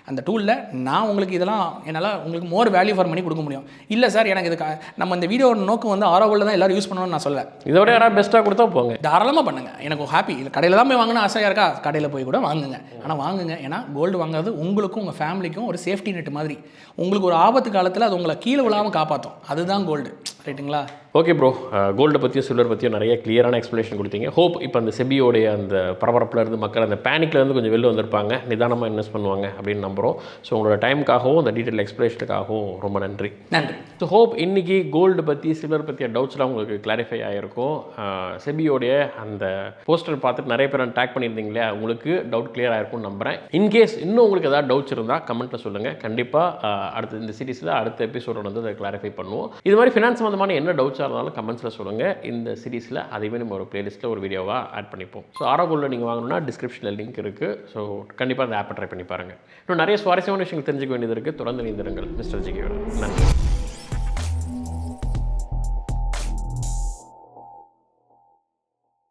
அந்த டூலில் நான் உங்களுக்கு இதெல்லாம் என்னால் உங்களுக்கு மோர் வேல்யூ ஃபார் மணி கொடுக்க முடியும். இல்லை சார், எனக்கு இது நம்ம இந்த வீடியோட நோக்கம் வந்து ஆரோகோல்டில் தான் எல்லோரும் யூஸ் பண்ணணும்னு நான் சொல்ல. இதோட யாராவது பெஸ்ட்டாக கொடுத்தா போங்க, தாராளமாக பண்ணுங்கள். எனக்கு ஹாப்பி. இல்லை கடையில் தான் போய் வாங்கினா ஆசையாக இருக்கா, கடையில் போய் கூட வாங்குங்க. ஆனால் வாங்குங்க. ஏன்னா கோல்டு வாங்குறது உங்களுக்கும் உங்கள் ஃபேமிலிக்கும் ஒரு சேஃப்டி நெட் மாதிரி. உங்களுக்கு ஒரு ஆபத்து காலத்தில் அது உங்களை கீழே விழாமல் காப்பாற்றும். அதுதான் கோல்டு. ரைட்டுங்களா? ஓகே ப்ரோ, கோல்டை பற்றியும் சில்வர் பற்றியும் நிறைய கிளியரான எக்ஸ்ப்ளனேஷன் கொடுத்தீங்க. ஹோப் இப்போ அந்த செபியோடைய அந்த பரபரப்பில் இருந்து மக்கள் அந்த பேனிக்லேருந்து கொஞ்சம் வெளில வந்திருப்பாங்க, நிதானமாக இன்வெஸ்ட் பண்ணுவாங்க அப்படின்னு நம்புகிறோம். ஸோ உங்களோட டைமுக்காகவும் அந்த டீட்டெயில் எக்ஸ்ப்ளனேஷனுக்காகவும் ரொம்ப நன்றி. ஸோ ஹோப் இன்றைக்கி கோல்டு பற்றி சில்வர் பற்றிய டவுட்ஸ்லாம் உங்களுக்கு கிளாரிஃபை ஆகிருக்கும். செபியோடைய அந்த போஸ்டர் பார்த்துட்டு நிறைய பேர் டேக் பண்ணியிருந்தீங்களே, உங்களுக்கு டவுட் கிளியர் ஆகிருக்கும்னு நம்புகிறேன். இன்கேஸ் இன்னும் உங்களுக்கு ஏதாவது டவுட்ஸ் இருந்தால் கமெண்ட்டில் சொல்லுங்கள். கண்டிப்பாக அடுத்த இந்த சீரிஸில் அடுத்த எபிசோட வந்து அதை கிளாரிஃபை பண்ணுவோம். இது மாதிரி ஃபினான்ஸ் சம்மந்தமான என்ன டவுட்ஸாக இருந்தாலும் கமெண்ட்ஸில் சொல்லுங்கள். இந்த சீரிஸில் அதைவே நம்ம ஒரு பிளேலிஸ்ட்டில் ஒரு வீடியோவாக ஆட் பண்ணிப்போம். ஸோ ஆரோகோல்டில் நீங்கள் வாங்கணும்னா டிஸ்கிரிப்ஷனில் லிங்க் இருக்குது. ஸோ கண்டிப்பாக அந்த ஆப்பை ட்ரை பண்ணி பாருங்கள். இன்னும் நிறைய சுவாரஸ்யமான விஷயங்கள் தெரிஞ்சுக்க வேண்டியது இருக்குது. தொடர்ந்து இணைந்திருங்கள் மிஸ்டர் ஜிகேயோட. நன்றி.